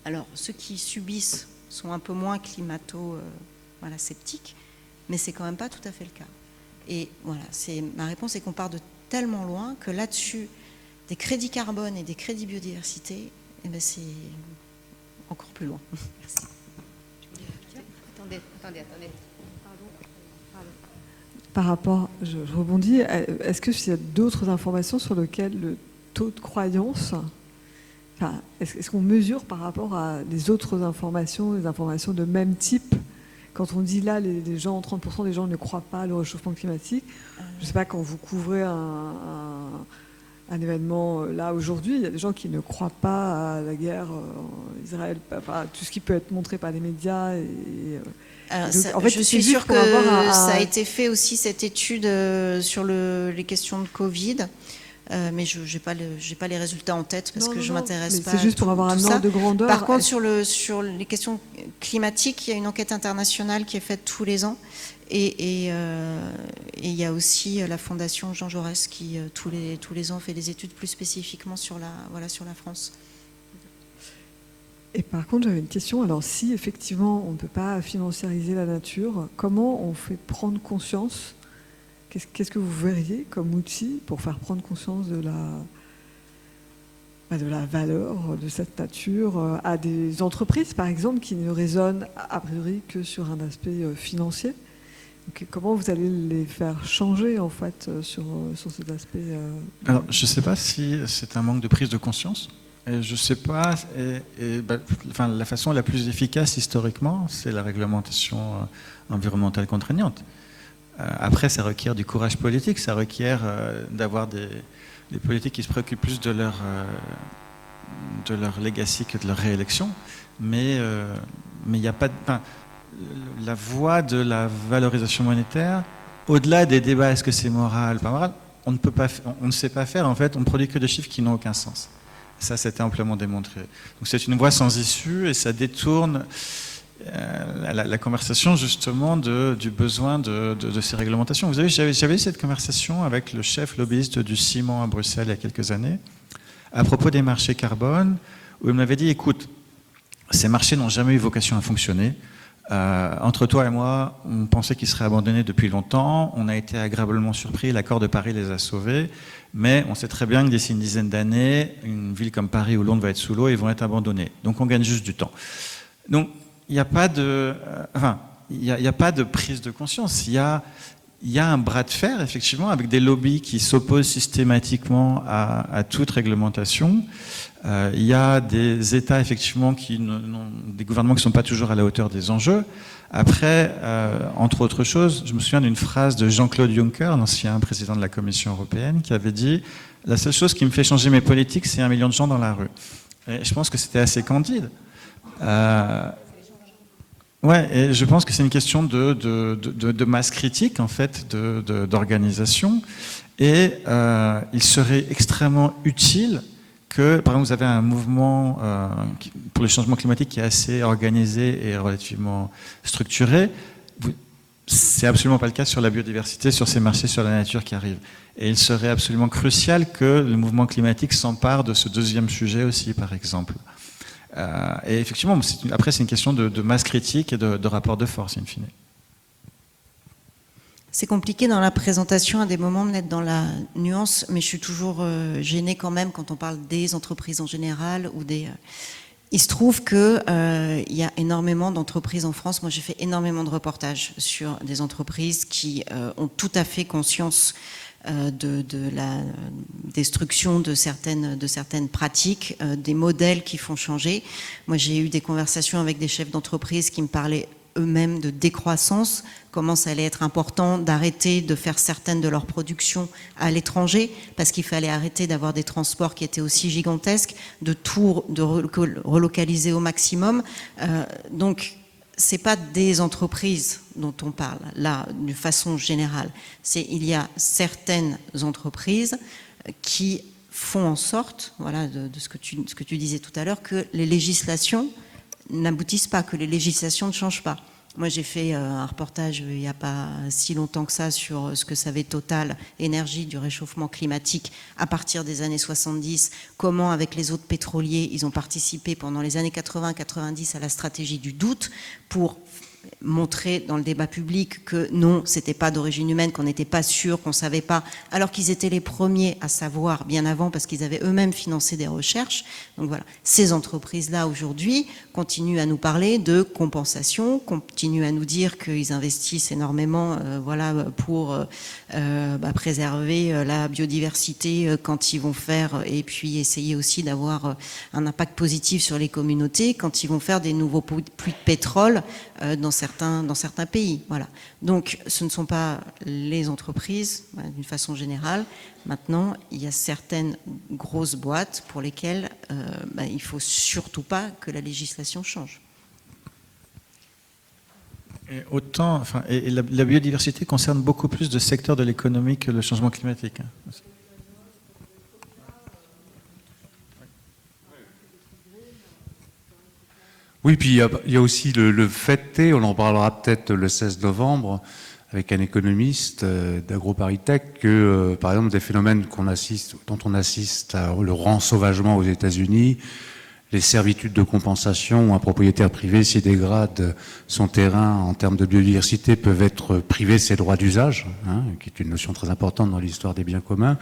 Alors, ceux qui subissent sont un peu moins sceptiques, mais c'est quand même pas tout à fait le cas. Et voilà, ma réponse est qu'on part de tellement loin que là-dessus, des crédits carbone et des crédits biodiversité, c'est encore plus loin. Merci. Attendez. Par rapport, je rebondis, est-ce qu'il y a d'autres informations sur lesquelles le taux de croyance, est-ce qu'on mesure par rapport à les autres informations, les informations de même type? Quand on dit là, les gens, 30% des gens ne croient pas au réchauffement climatique, je ne sais pas, quand vous couvrez un événement là aujourd'hui, il y a des gens qui ne croient pas à la guerre en Israël, tout ce qui peut être montré par les médias. Je suis sûre que ça a été fait aussi, cette étude sur les questions de Covid. Mais je n'ai pas les résultats en tête parce que je ne m'intéresse pas. C'est juste pour avoir un ordre de grandeur. Par contre, sur les questions climatiques, il y a une enquête internationale qui est faite tous les ans. Et il y a aussi la Fondation Jean Jaurès qui, tous les ans, fait des études plus spécifiquement sur la France. Et par contre, j'avais une question. Alors, si effectivement, on ne peut pas financiariser la nature, comment on fait prendre conscience ? Qu'est-ce que vous verriez comme outil pour faire prendre conscience de la valeur de cette nature à des entreprises, par exemple, qui ne raisonnent a priori que sur un aspect financier? Donc, comment vous allez les faire changer, en fait, sur cet aspect Alors, je ne sais pas si c'est un manque de prise de conscience. Et je ne sais pas. La façon la plus efficace, historiquement, c'est la réglementation environnementale contraignante. Après, ça requiert du courage politique, ça requiert d'avoir des politiques qui se préoccupent plus de leur legacy que de leur réélection. Mais il n'y a pas la voie de la valorisation monétaire, au-delà des débats, est-ce que c'est moral, pas moral, on ne sait pas faire. En fait, on ne produit que des chiffres qui n'ont aucun sens. Ça, c'était amplement démontré. Donc c'est une voie sans issue et ça détourne la conversation justement du besoin de ces réglementations. Vous savez, j'avais eu cette conversation avec le chef lobbyiste du ciment à Bruxelles il y a quelques années à propos des marchés carbone, où il m'avait dit, écoute, ces marchés n'ont jamais eu vocation à fonctionner. Entre toi et moi, on pensait qu'ils seraient abandonnés depuis longtemps. On a été agréablement surpris. L'accord de Paris les a sauvés. Mais on sait très bien que d'ici une dizaine d'années, une ville comme Paris ou Londres va être sous l'eau et vont être abandonnés. Donc on gagne juste du temps. Donc il n'y a pas de, il y a pas de prise de conscience. Il y a un bras de fer, effectivement, avec des lobbies qui s'opposent systématiquement à toute réglementation. Il y a des États, effectivement, des gouvernements qui ne sont pas toujours à la hauteur des enjeux. Après, entre autres choses, je me souviens d'une phrase de Jean-Claude Juncker, l'ancien président de la Commission européenne, qui avait dit « La seule chose qui me fait changer mes politiques, c'est 1 million de gens dans la rue ». Et je pense que c'était assez candide. Ouais, et je pense que c'est une question de masse critique, en fait, d'organisation. Et il serait extrêmement utile que, par exemple, vous avez un mouvement pour le changement climatique qui est assez organisé et relativement structuré. C'est absolument pas le cas sur la biodiversité, sur ces marchés, sur la nature qui arrivent. Et il serait absolument crucial que le mouvement climatique s'empare de ce deuxième sujet aussi, par exemple. Et effectivement, après, c'est une question de masse critique et de rapport de force, in fine. C'est compliqué dans la présentation à des moments d'être dans la nuance, mais je suis toujours gênée quand même quand on parle des entreprises en général ou des. Il se trouve que il y a énormément d'entreprises en France. Moi, j'ai fait énormément de reportages sur des entreprises qui ont tout à fait conscience de la destruction de certaines pratiques, des modèles qui font changer. Moi, j'ai eu des conversations avec des chefs d'entreprise qui me parlaient eux-mêmes de décroissance, comment ça allait être important d'arrêter de faire certaines de leurs productions à l'étranger, parce qu'il fallait arrêter d'avoir des transports qui étaient aussi gigantesques, de relocaliser au maximum. Donc, c'est pas des entreprises dont on parle là, d'une façon générale. Il y a certaines entreprises qui font en sorte, voilà, de ce que tu disais tout à l'heure, que les législations n'aboutissent pas, que les législations ne changent pas. Moi, j'ai fait un reportage il n'y a pas si longtemps que ça sur ce que savait Total Énergie du réchauffement climatique à partir des années 70, comment avec les autres pétroliers, ils ont participé pendant les années 80-90 à la stratégie du doute pour montrer dans le débat public que non, c'était pas d'origine humaine, qu'on n'était pas sûr, qu'on savait pas, alors qu'ils étaient les premiers à savoir bien avant parce qu'ils avaient eux-mêmes financé des recherches. Donc voilà, ces entreprises-là aujourd'hui continuent à nous parler de compensation, continuent à nous dire qu'ils investissent énormément, voilà, pour préserver la biodiversité quand ils vont faire, et puis essayer aussi d'avoir un impact positif sur les communautés quand ils vont faire des nouveaux puits de pétrole dans certains pays. Voilà. Donc, ce ne sont pas les entreprises, d'une façon générale. Maintenant, il y a certaines grosses boîtes pour lesquelles il ne faut surtout pas que la législation change. Et la biodiversité concerne beaucoup plus de secteurs de l'économie que le changement climatique. Oui, puis il y a aussi le fait, on en parlera peut-être le 16 novembre, avec un économiste d'AgroParisTech, que par exemple des phénomènes dont on assiste le rensauvagement aux États-Unis, les servitudes de compensation où un propriétaire privé, s'il dégrade son terrain en termes de biodiversité, peuvent être privés de ses droits d'usage, qui est une notion très importante dans l'histoire des biens communs,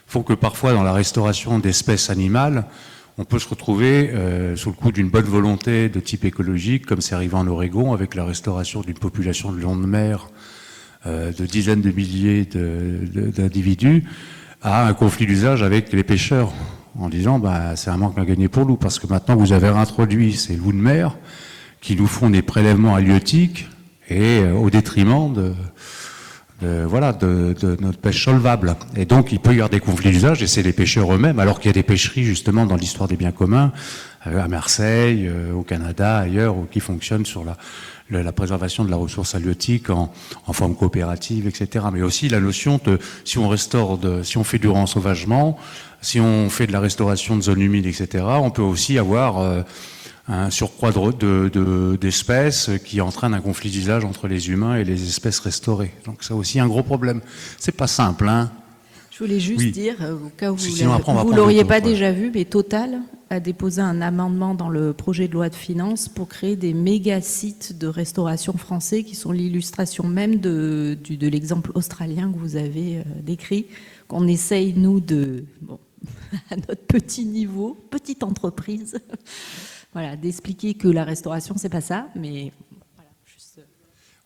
font que parfois dans la restauration d'espèces animales, on peut se retrouver sous le coup d'une bonne volonté de type écologique, comme c'est arrivé en Oregon, avec la restauration d'une population de lions de mer de dizaines de milliers d'individus, à un conflit d'usage avec les pêcheurs, en disant c'est un manque à gagner pour nous, parce que maintenant vous avez réintroduit ces loups de mer qui nous font des prélèvements halieutiques et au détriment de notre pêche solvable. Et donc, il peut y avoir des conflits d'usage, et c'est les pêcheurs eux-mêmes, alors qu'il y a des pêcheries, justement, dans l'histoire des biens communs, à Marseille, au Canada, ailleurs, qui fonctionnent sur la préservation de la ressource halieutique en forme coopérative, etc. Mais aussi la notion de, si on fait du rensauvagement, si on fait de la restauration de zones humides, etc., on peut aussi avoir un surcroît d'espèces qui entraîne un conflit d'usage entre les humains et les espèces restaurées. Donc c'est aussi un gros problème. C'est pas simple, hein. Je voulais juste dire, au cas où vous ne l'auriez pas déjà vu, mais Total a déposé un amendement dans le projet de loi de finances pour créer des méga-sites de restauration français qui sont l'illustration même de l'exemple australien que vous avez décrit, qu'on essaye, nous, à notre petit niveau, petite entreprise, voilà, d'expliquer que la restauration, c'est pas ça, mais voilà, juste.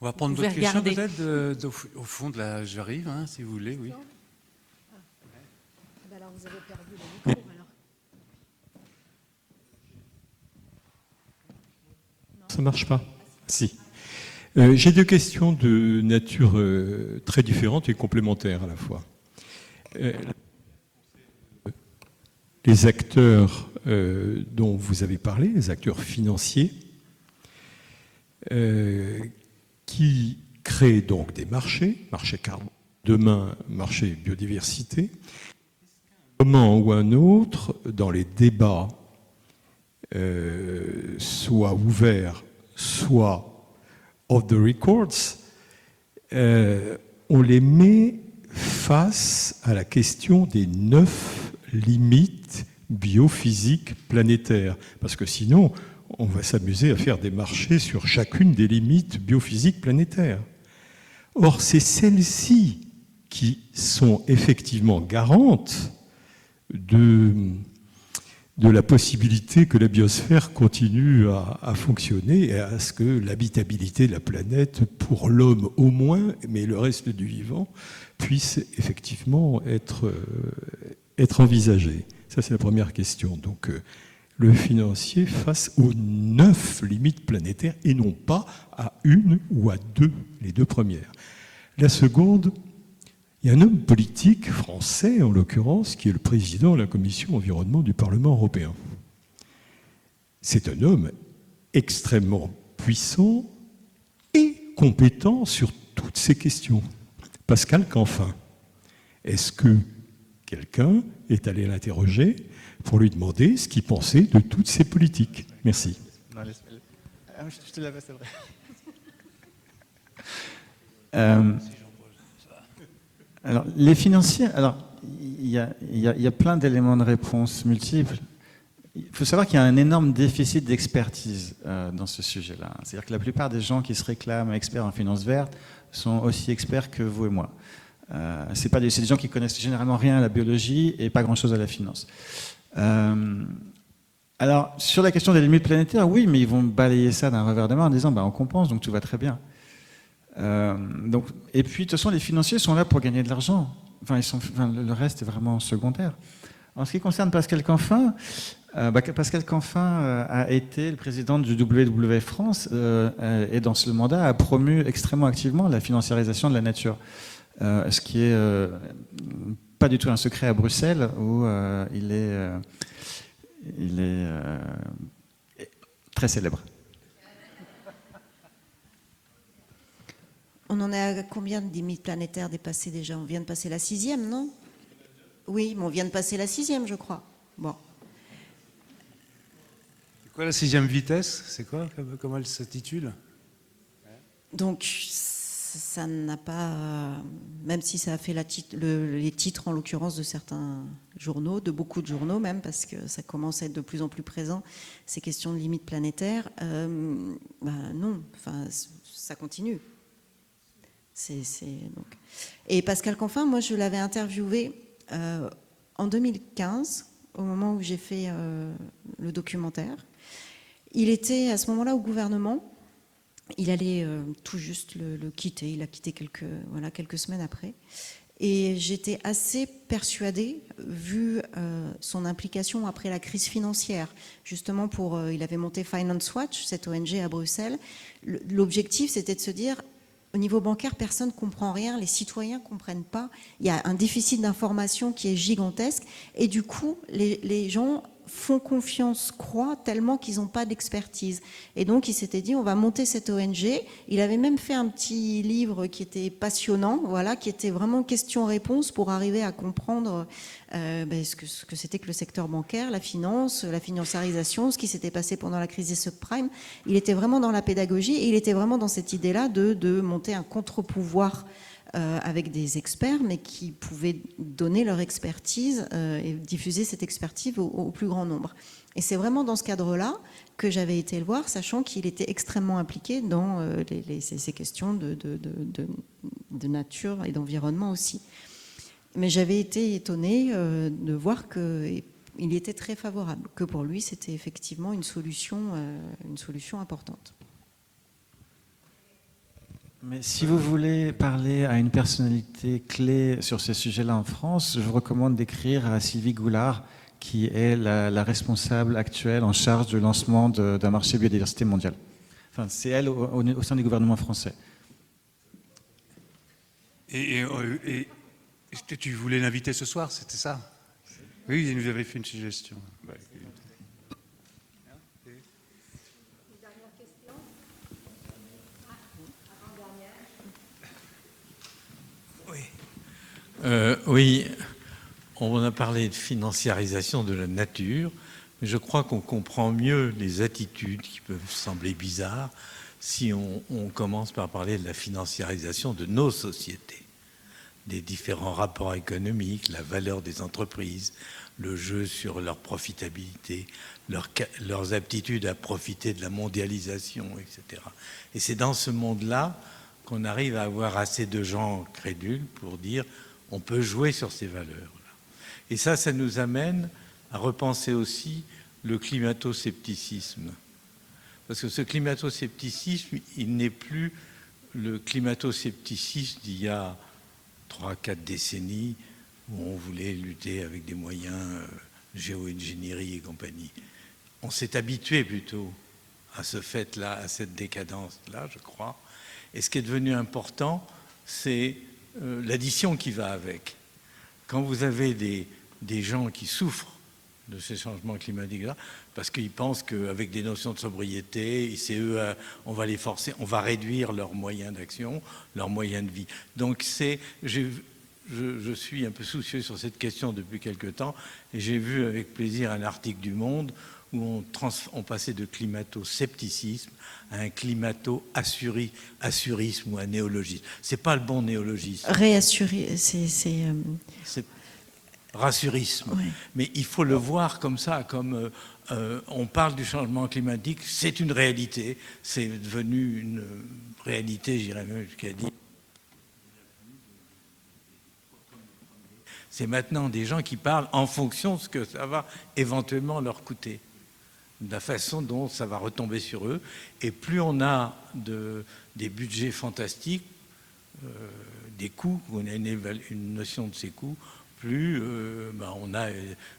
On va prendre d'autres questions peut-être au fond de la. J'arrive, si vous voulez, oui. Alors vous avez perdu le micro, alors. Ça marche pas. Si. J'ai deux questions de nature très différentes et complémentaires à la fois. Les acteurs dont vous avez parlé, les acteurs financiers, qui créent donc des marchés carbone, demain marché biodiversité. À un moment ou un autre, dans les débats, soit ouverts, soit off the records, on les met face à la question des 9 limites biophysiques planétaires. Parce que sinon, on va s'amuser à faire des marchés sur chacune des limites biophysiques planétaires. Or, c'est celles-ci qui sont effectivement garantes de la possibilité que la biosphère continue à fonctionner et à ce que l'habitabilité de la planète, pour l'homme au moins, mais le reste du vivant, puisse effectivement être envisagée. Ça, c'est la première question. Donc, le financier face aux 9 limites planétaires et non pas à une ou à deux, les deux premières. La seconde, il y a un homme politique français, en l'occurrence, qui est le président de la Commission environnement du Parlement européen. C'est un homme extrêmement puissant et compétent sur toutes ces questions. Pascal Canfin. Est-ce que quelqu'un est allé l'interroger pour lui demander ce qu'il pensait de toutes ces politiques? Merci. Non, je te l'avais, c'est vrai. Alors, les financiers, il y a plein d'éléments de réponse multiples. Il faut savoir qu'il y a un énorme déficit d'expertise dans ce sujet-là. C'est-à-dire que la plupart des gens qui se réclament experts en finance verte sont aussi experts que vous et moi. C'est des gens qui connaissent généralement rien à la biologie et pas grand-chose à la finance. Alors, sur la question des limites planétaires, oui, mais ils vont balayer ça d'un revers de main en disant on compense, donc tout va très bien. Et puis, de toute façon, les financiers sont là pour gagner de l'argent. Le reste est vraiment secondaire. En ce qui concerne Pascal Canfin, Pascal Canfin a été le président du WWF France et dans ce mandat a promu extrêmement activement la financiarisation de la nature. Ce qui est pas du tout un secret à Bruxelles où il est très célèbre. On en est à combien de limites planétaires dépassées déjà? On vient de passer la 6e, non? Oui, mais on vient de passer la 6e, je crois. Bon. C'est quoi la 6e vitesse? C'est quoi? Comment elle s'intitule? Donc, ça n'a pas... Même si ça a fait les titres, en l'occurrence, de certains journaux, de beaucoup de journaux même, parce que ça commence à être de plus en plus présent, ces questions de limites planétaires, non, ça continue. Donc. Et Pascal Canfin, moi, je l'avais interviewé en 2015, au moment où j'ai fait le documentaire. Il était à ce moment-là au gouvernement. Il allait tout juste le quitter. Il a quitté quelques semaines après. Et j'étais assez persuadée, vu son implication après la crise financière. Justement, il avait monté Finance Watch, cette ONG à Bruxelles. L'objectif, c'était de se dire... Au niveau bancaire, personne ne comprend rien, les citoyens ne comprennent pas. Il y a un déficit d'information qui est gigantesque. Et du coup, les gens font confiance, croient tellement qu'ils n'ont pas d'expertise. Et donc, il s'était dit, on va monter cette ONG. Il avait même fait un petit livre qui était passionnant, qui était vraiment question-réponse pour arriver à comprendre ce que c'était que le secteur bancaire, la finance, la financiarisation, ce qui s'était passé pendant la crise des subprimes. Il était vraiment dans la pédagogie et il était vraiment dans cette idée-là de monter un contre-pouvoir avec des experts, mais qui pouvaient donner leur expertise et diffuser cette expertise au plus grand nombre. Et c'est vraiment dans ce cadre-là que j'avais été le voir, sachant qu'il était extrêmement impliqué dans ces questions de nature et d'environnement aussi. Mais j'avais été étonnée de voir qu'il était très favorable, que pour lui, c'était effectivement une solution importante. Mais si vous voulez parler à une personnalité clé sur ces sujets-là en France, je vous recommande d'écrire à Sylvie Goulard, qui est la responsable actuelle en charge du lancement d'un marché biodiversité mondial. C'est elle au sein du gouvernement français. Et tu voulais l'inviter ce soir, c'était ça? Oui, il nous avait fait une suggestion. Oui, on a parlé de financiarisation de la nature, mais je crois qu'on comprend mieux les attitudes qui peuvent sembler bizarres si on commence par parler de la financiarisation de nos sociétés, des différents rapports économiques, la valeur des entreprises, le jeu sur leur profitabilité, leurs aptitudes à profiter de la mondialisation, etc. Et c'est dans ce monde-là qu'on arrive à avoir assez de gens crédules pour dire on peut jouer sur ces valeurs-là. Et ça nous amène à repenser aussi le climato-scepticisme. Parce que ce climato-scepticisme, il n'est plus le climato-scepticisme d'il y a 3-4 décennies où on voulait lutter avec des moyens géo-ingénierie et compagnie. on s'est habitué plutôt à ce fait-là, à cette décadence-là, je crois. Et ce qui est devenu important, c'est l'addition qui va avec. Quand vous avez des gens qui souffrent de ces changements climatiques-là, parce qu'ils pensent qu'avec des notions de sobriété, c'est eux, on va les forcer, on va réduire leurs moyens d'action, leurs moyens de vie. Donc je suis un peu soucieux sur cette question depuis quelque temps, et j'ai vu avec plaisir un article du Monde où on passait de climato-scepticisme à un climato-assurisme ou un néologisme. C'est pas le bon néologisme. Réassurer, c'est rassurisme. Ouais. Mais il faut le voir comme ça, comme on parle du changement climatique, c'est une réalité, c'est devenu une réalité, j'irais même jusqu'à dire. C'est maintenant des gens qui parlent en fonction de ce que ça va éventuellement leur coûter, de la façon dont ça va retomber sur eux. Et plus on a des budgets fantastiques, des coûts, on a une notion de ces coûts, plus on a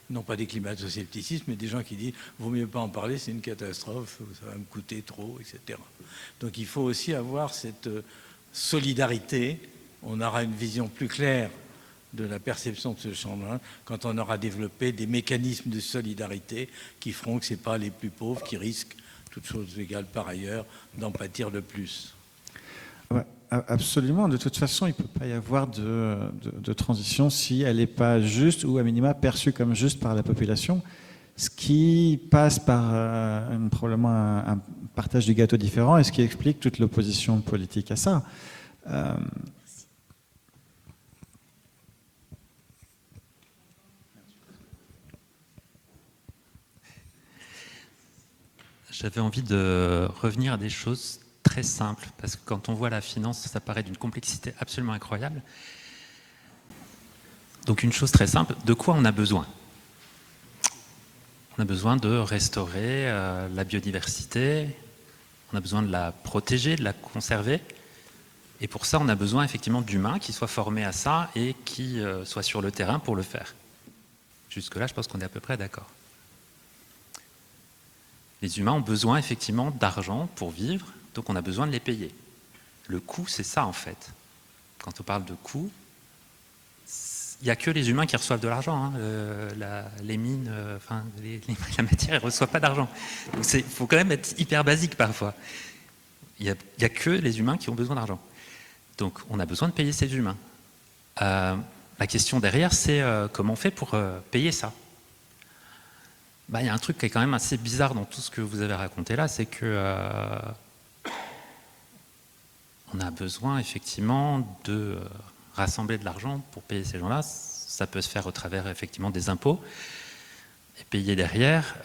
non pas des climato-scepticismes, mais des gens qui disent « vaut mieux pas en parler, c'est une catastrophe, ça va me coûter trop, etc. » Donc il faut aussi avoir cette solidarité. On aura une vision plus claire de la perception de ce changement quand on aura développé des mécanismes de solidarité qui feront que ce n'est pas les plus pauvres qui risquent, toutes choses égales par ailleurs, d'en pâtir le plus. Ouais, absolument. De toute façon, il ne peut pas y avoir de transition si elle n'est pas juste ou à minima perçue comme juste par la population, ce qui passe par probablement un partage du gâteau différent et ce qui explique toute l'opposition politique à ça. J'avais envie de revenir à des choses très simples, parce que quand on voit la finance, ça paraît d'une complexité absolument incroyable. Donc une chose très simple, de quoi on a besoin? On a besoin de restaurer la biodiversité, on a besoin de la protéger, de la conserver, et pour ça on a besoin effectivement d'humains qui soient formés à ça et qui soient sur le terrain pour le faire. Jusque-là, je pense qu'on est à peu près d'accord. Les humains ont besoin effectivement d'argent pour vivre, donc on a besoin de les payer. Le coût, c'est ça en fait. Quand on parle de coût, il n'y a que les humains qui reçoivent de l'argent. Les mines, la matière, elle ne reçoit pas d'argent. Donc il faut quand même être hyper basique parfois. Il n'y a que les humains qui ont besoin d'argent. Donc on a besoin de payer ces humains. La question derrière, c'est comment on fait pour payer ça? Il y a un truc qui est quand même assez bizarre dans tout ce que vous avez raconté là, c'est que on a besoin effectivement de rassembler de l'argent pour payer ces gens-là. Ça peut se faire au travers effectivement des impôts et payer derrière.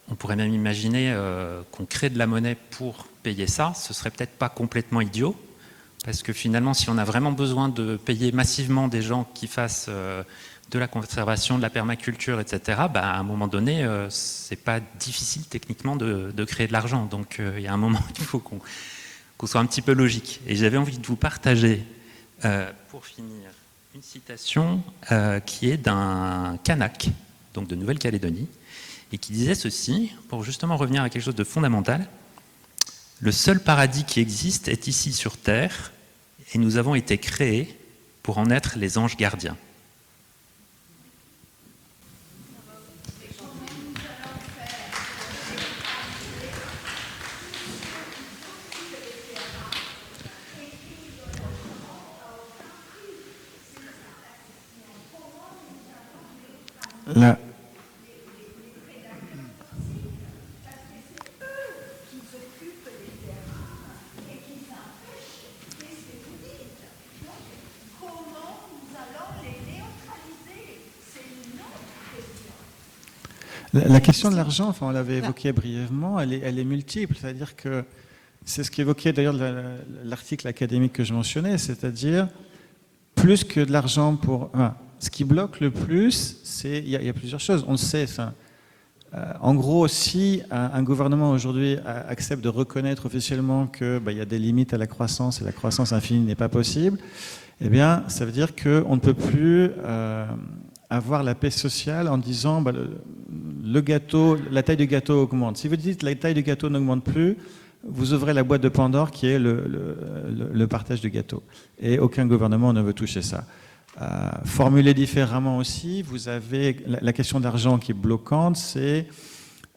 On pourrait même imaginer qu'on crée de la monnaie pour payer ça. Ce serait peut-être pas complètement idiot, parce que finalement, si on a vraiment besoin de payer massivement des gens qui fassent de la conservation, de la permaculture, etc., à un moment donné, c'est pas difficile techniquement de créer de l'argent. Donc il y a un moment, il faut qu'on soit un petit peu logique. Et j'avais envie de vous partager, pour finir, une citation qui est d'un Kanak, donc de Nouvelle-Calédonie, et qui disait ceci, pour justement revenir à quelque chose de fondamental: le seul paradis qui existe est ici sur Terre, et nous avons été créés pour en être les anges gardiens. Là. La question de l'argent, enfin, on l'avait évoqué brièvement, elle est multiple, c'est-à-dire que c'est ce qu'évoquait d'ailleurs l'article académique que je mentionnais, c'est-à-dire plus que de l'argent pour... ce qui bloque le plus, il y a plusieurs choses. On le sait. En gros, si un gouvernement aujourd'hui accepte de reconnaître officiellement qu'il y a des limites à la croissance et la croissance infinie n'est pas possible, eh bien, ça veut dire qu'on ne peut plus avoir la paix sociale en disant bah, le gâteau, la taille du gâteau augmente. Si vous dites la taille du gâteau n'augmente plus, vous ouvrez la boîte de Pandore qui est le partage du gâteau. Et aucun gouvernement ne veut toucher ça. Formulé différemment aussi, vous avez la question d'argent qui est bloquante, c'est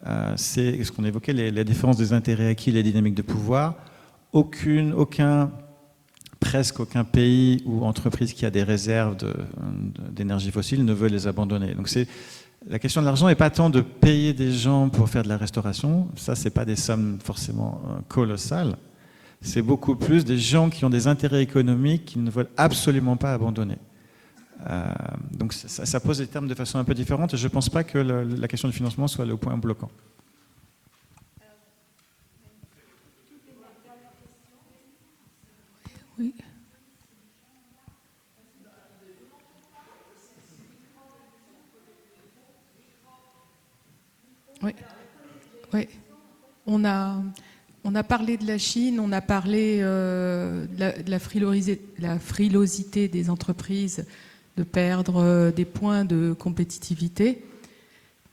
ce qu'on évoquait, les différences des intérêts acquis, les dynamiques de pouvoir. Presque aucun pays ou entreprise qui a des réserves d'énergie fossile ne veut les abandonner. Donc la question de l'argent n'est pas tant de payer des gens pour faire de la restauration, ça c'est pas des sommes forcément colossales, c'est beaucoup plus des gens qui ont des intérêts économiques qu'ils ne veulent absolument pas abandonner. Donc ça pose les termes de façon un peu différente et je ne pense pas que la question du financement soit le point bloquant. Oui. Oui. Oui. On a parlé de la Chine, on a parlé de la frilosité des entreprises de perdre des points de compétitivité.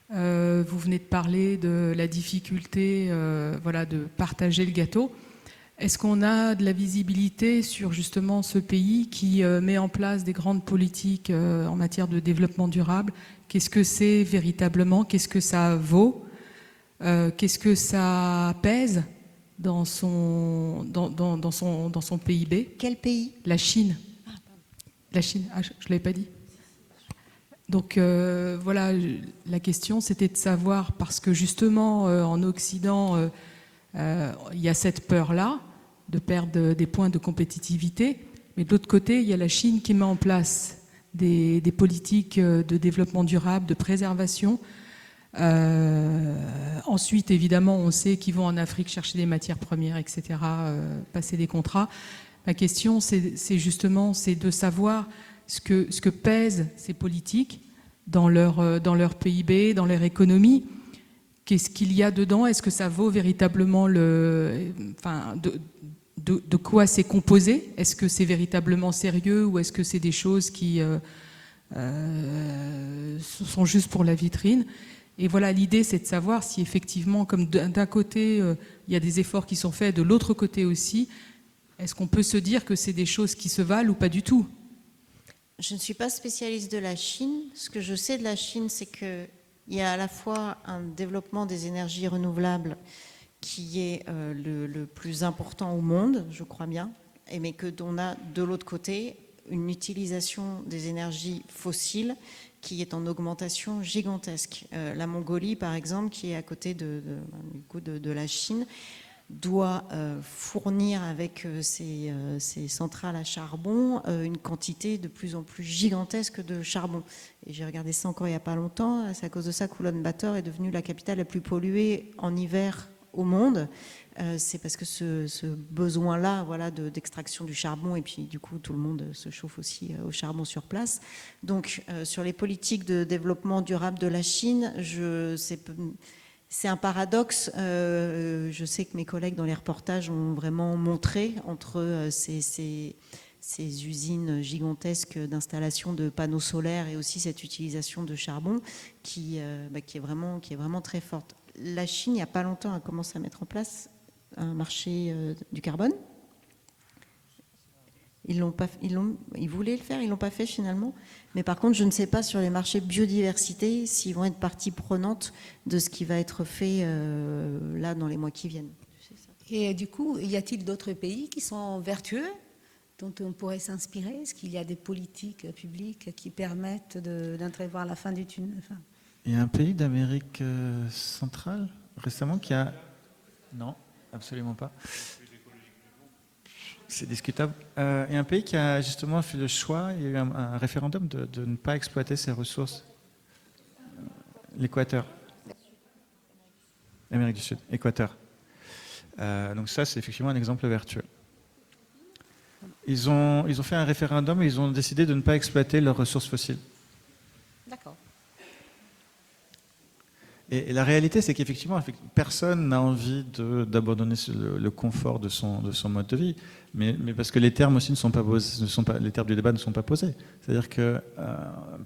Vous venez de parler de la difficulté de partager le gâteau. Est-ce qu'on a de la visibilité sur justement ce pays qui met en place des grandes politiques en matière de développement durable? Qu'est-ce que c'est véritablement? Qu'est-ce que ça vaut? Qu'est-ce que ça pèse dans son PIB? Quel pays? La Chine. La Chine, je ne l'avais pas dit. Donc voilà, la question c'était de savoir, parce que justement en Occident, il y a cette peur-là de perdre des points de compétitivité, mais de l'autre côté, il y a la Chine qui met en place des politiques de développement durable, de préservation. Ensuite, évidemment, on sait qu'ils vont en Afrique chercher des matières premières, etc., passer des contrats. Ma question, c'est justement de savoir ce que pèsent ces politiques dans leur PIB, dans leur économie. Qu'est-ce qu'il y a dedans? Est-ce que ça vaut véritablement de quoi c'est composé? Est-ce que c'est véritablement sérieux ou est-ce que c'est des choses qui sont juste pour la vitrine? Et voilà, l'idée, c'est de savoir si effectivement, comme d'un côté, il y a des efforts qui sont faits, de l'autre côté aussi, est-ce qu'on peut se dire que c'est des choses qui se valent ou pas du tout? Je ne suis pas spécialiste de la Chine. Ce que je sais de la Chine, c'est qu'il y a à la fois un développement des énergies renouvelables qui est le plus important au monde, je crois bien, mais qu'on a de l'autre côté une utilisation des énergies fossiles qui est en augmentation gigantesque. La Mongolie, par exemple, qui est à côté de la Chine, doit fournir avec ses centrales à charbon une quantité de plus en plus gigantesque de charbon. Et j'ai regardé ça encore il n'y a pas longtemps, c'est à cause de ça qu'Oulan-Bator est devenue la capitale la plus polluée en hiver au monde. C'est parce que ce besoin-là d'extraction du charbon, et puis du coup tout le monde se chauffe aussi au charbon sur place. Donc sur les politiques de développement durable de la Chine, c'est un paradoxe. Je sais que mes collègues dans les reportages ont vraiment montré entre ces usines gigantesques d'installation de panneaux solaires et aussi cette utilisation de charbon qui est vraiment très forte. La Chine, il n'y a pas longtemps, a commencé à mettre en place un marché du carbone. Ils voulaient le faire, ils ne l'ont pas fait finalement. Mais par contre, je ne sais pas sur les marchés biodiversité s'ils vont être partie prenante de ce qui va être fait là dans les mois qui viennent. Et du coup, y a-t-il d'autres pays qui sont vertueux dont on pourrait s'inspirer? Est-ce qu'il y a des politiques publiques qui permettent d'entrevoir la fin du tunnel? Il y a un pays d'Amérique centrale récemment qui a... Non, absolument pas. C'est discutable. Il y a un pays qui a justement fait le choix, il y a eu un référendum de ne pas exploiter ses ressources. L'Équateur. L'Amérique du Sud, Équateur. Donc ça, c'est effectivement un exemple vertueux. Ils ont fait un référendum et ils ont décidé de ne pas exploiter leurs ressources fossiles. D'accord. Et la réalité, c'est qu'effectivement, personne n'a envie d'abandonner le confort de son mode de vie, mais parce que les termes aussi ne sont pas posés, les termes du débat ne sont pas posés. C'est-à-dire que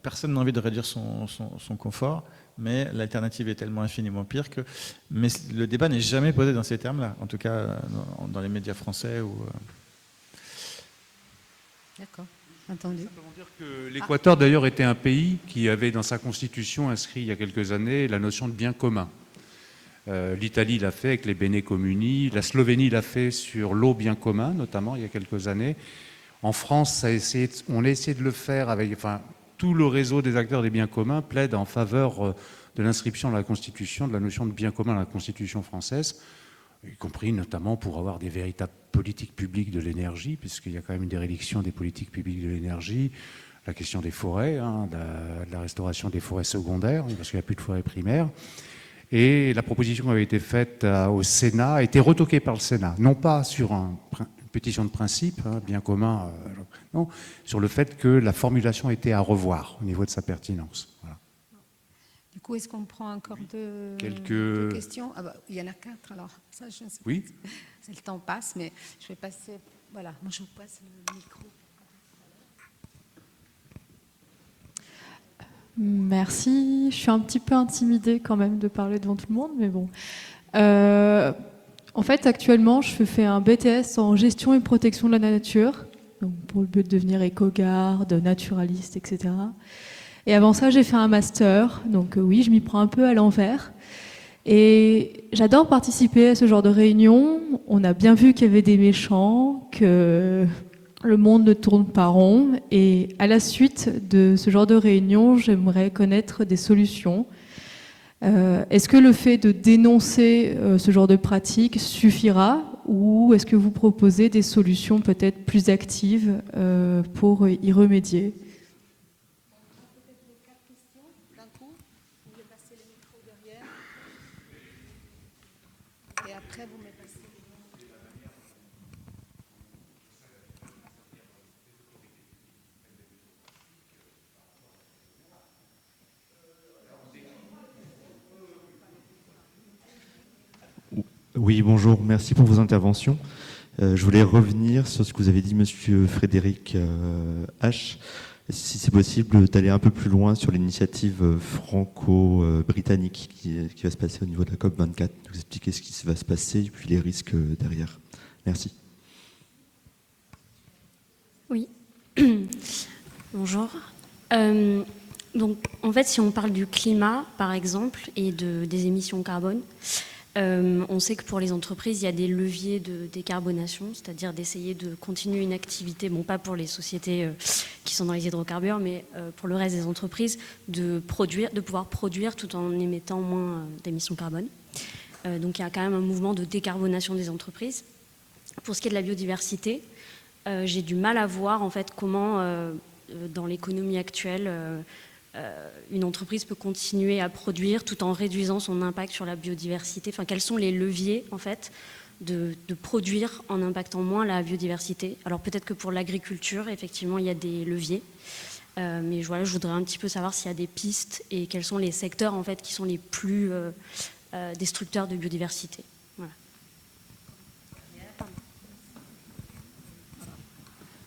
personne n'a envie de réduire son confort, mais l'alternative est tellement infiniment pire que. Mais le débat n'est jamais posé dans ces termes-là, en tout cas dans les médias français ou. D'accord. Entendu. Simplement dire que l'Équateur, d'ailleurs, était un pays qui avait dans sa constitution inscrit il y a quelques années la notion de bien commun. L'Italie l'a fait avec les bene comuni, la Slovénie l'a fait sur l'eau bien commun, notamment il y a quelques années. En France, on a essayé de le faire avec, tout le réseau des acteurs des biens communs plaide en faveur de l'inscription dans la Constitution de la notion de bien commun dans la Constitution française, y compris notamment pour avoir des véritables politiques publiques de l'énergie, puisqu'il y a quand même une déréliction des politiques publiques de l'énergie, la question des forêts, de la restauration des forêts secondaires, parce qu'il n'y a plus de forêts primaires. Et la proposition qui avait été faite au Sénat a été retoquée par le Sénat, non pas sur une pétition de principe, bien commun, non, sur le fait que la formulation était à revoir au niveau de sa pertinence. Voilà. Du coup, est-ce qu'on prend encore deux questions? Il y en a 4, alors ça, je ne sais pas. Oui. Le temps passe, mais je vais passer. Voilà, moi je vous passe le micro. Merci. Je suis un petit peu intimidée quand même de parler devant tout le monde, mais bon. En fait, actuellement, je fais un BTS en gestion et protection de la nature, donc pour le but de devenir éco-garde, naturaliste, etc. Et avant ça, j'ai fait un master, donc oui, je m'y prends un peu à l'envers. Et j'adore participer à ce genre de réunions. On a bien vu qu'il y avait des méchants, que le monde ne tourne pas rond. Et à la suite de ce genre de réunion, j'aimerais connaître des solutions. Est-ce que le fait de dénoncer ce genre de pratique suffira, ou est-ce que vous proposez des solutions peut-être plus actives pour y remédier? Et après, vous me passez. Oui, bonjour, merci pour vos interventions. Je voulais revenir sur ce que vous avez dit, monsieur Frédéric H. Si c'est possible d'aller un peu plus loin sur l'initiative franco-britannique qui va se passer au niveau de la COP24, vous expliquer ce qui va se passer et puis les risques derrière. Merci. Oui. Bonjour. Donc, en fait, si on parle du climat, par exemple, et des émissions carbone, on sait que pour les entreprises, il y a des leviers de décarbonation, c'est-à-dire d'essayer de continuer une activité, bon, pas pour les sociétés qui sont dans les hydrocarbures, mais pour le reste des entreprises, de pouvoir produire tout en émettant moins d'émissions carbone. Donc il y a quand même un mouvement de décarbonation des entreprises. Pour ce qui est de la biodiversité, j'ai du mal à voir en fait comment, dans l'économie actuelle, une entreprise peut continuer à produire tout en réduisant son impact sur la biodiversité. Enfin, quels sont les leviers en fait de produire en impactant moins la biodiversité? Alors peut-être que pour l'agriculture, effectivement, il y a des leviers, mais voilà, je voudrais un petit peu savoir s'il y a des pistes et quels sont les secteurs en fait qui sont les plus destructeurs de biodiversité. Voilà.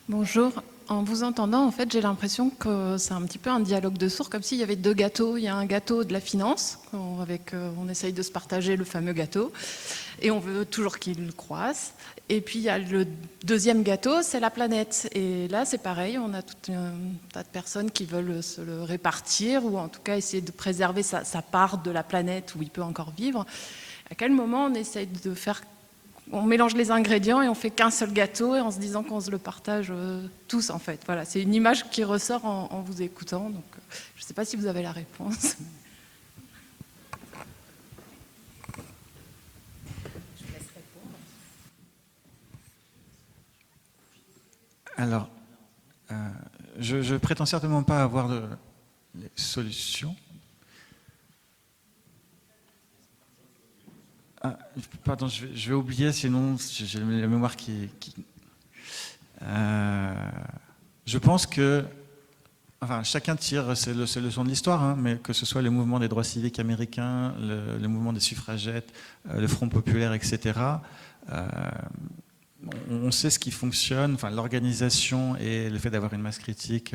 Bonjour. En vous entendant, en fait, j'ai l'impression que c'est un petit peu un dialogue de sourds, comme s'il y avait deux gâteaux. Il y a un gâteau de la finance, on essaye de se partager le fameux gâteau, et on veut toujours qu'il croisse. Et puis il y a le deuxième gâteau, c'est la planète. Et là, c'est pareil, on a tout un tas de personnes qui veulent se le répartir, ou en tout cas essayer de préserver sa part de la planète où il peut encore vivre. À quel moment on essaye de faire... On mélange les ingrédients et on fait qu'un seul gâteau et en se disant qu'on se le partage tous en fait. Voilà, c'est une image qui ressort en vous écoutant. Donc, je ne sais pas si vous avez la réponse. Je vous laisse répondre. Alors, je prétends certainement pas avoir les solutions. Ah, pardon, je vais oublier, sinon j'ai la mémoire qui... Je pense que enfin, chacun tire ses leçons de l'histoire, hein, mais que ce soit le mouvement des droits civiques américains, le mouvement des suffragettes, le Front populaire, etc., on sait ce qui fonctionne, enfin, l'organisation et le fait d'avoir une masse critique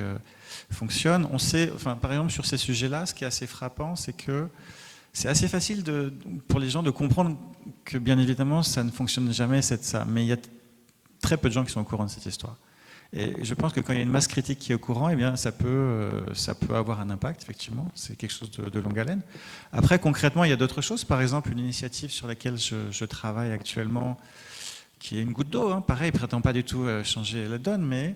fonctionne. On sait, enfin, par exemple, sur ces sujets-là, ce qui est assez frappant, c'est que c'est assez facile pour les gens de comprendre que, bien évidemment, ça ne fonctionne jamais, c'est ça. Mais il y a très peu de gens qui sont au courant de cette histoire. Et je pense que quand il y a une masse critique qui est au courant, eh bien, ça peut avoir un impact, effectivement. C'est quelque chose de longue haleine. Après, concrètement, il y a d'autres choses. Par exemple, une initiative sur laquelle je travaille actuellement, qui est une goutte d'eau, hein, pareil, ne prétend pas du tout changer la donne, mais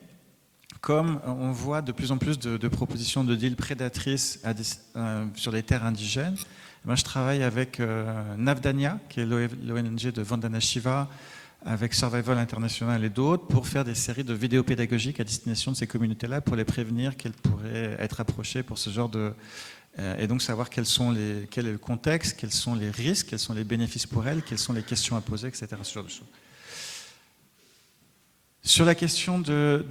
comme on voit de plus en plus de propositions de deals prédatrices sur les terres indigènes, moi, je travaille avec Navdanya, qui est l'ONG de Vandana Shiva, avec Survival International et d'autres, pour faire des séries de vidéos pédagogiques à destination de ces communautés-là, pour les prévenir qu'elles pourraient être approchées pour ce genre de... et donc savoir quel est le contexte, quels sont les risques, quels sont les bénéfices pour elles, quelles sont les questions à poser, etc. Ce genre de choses. Sur la question de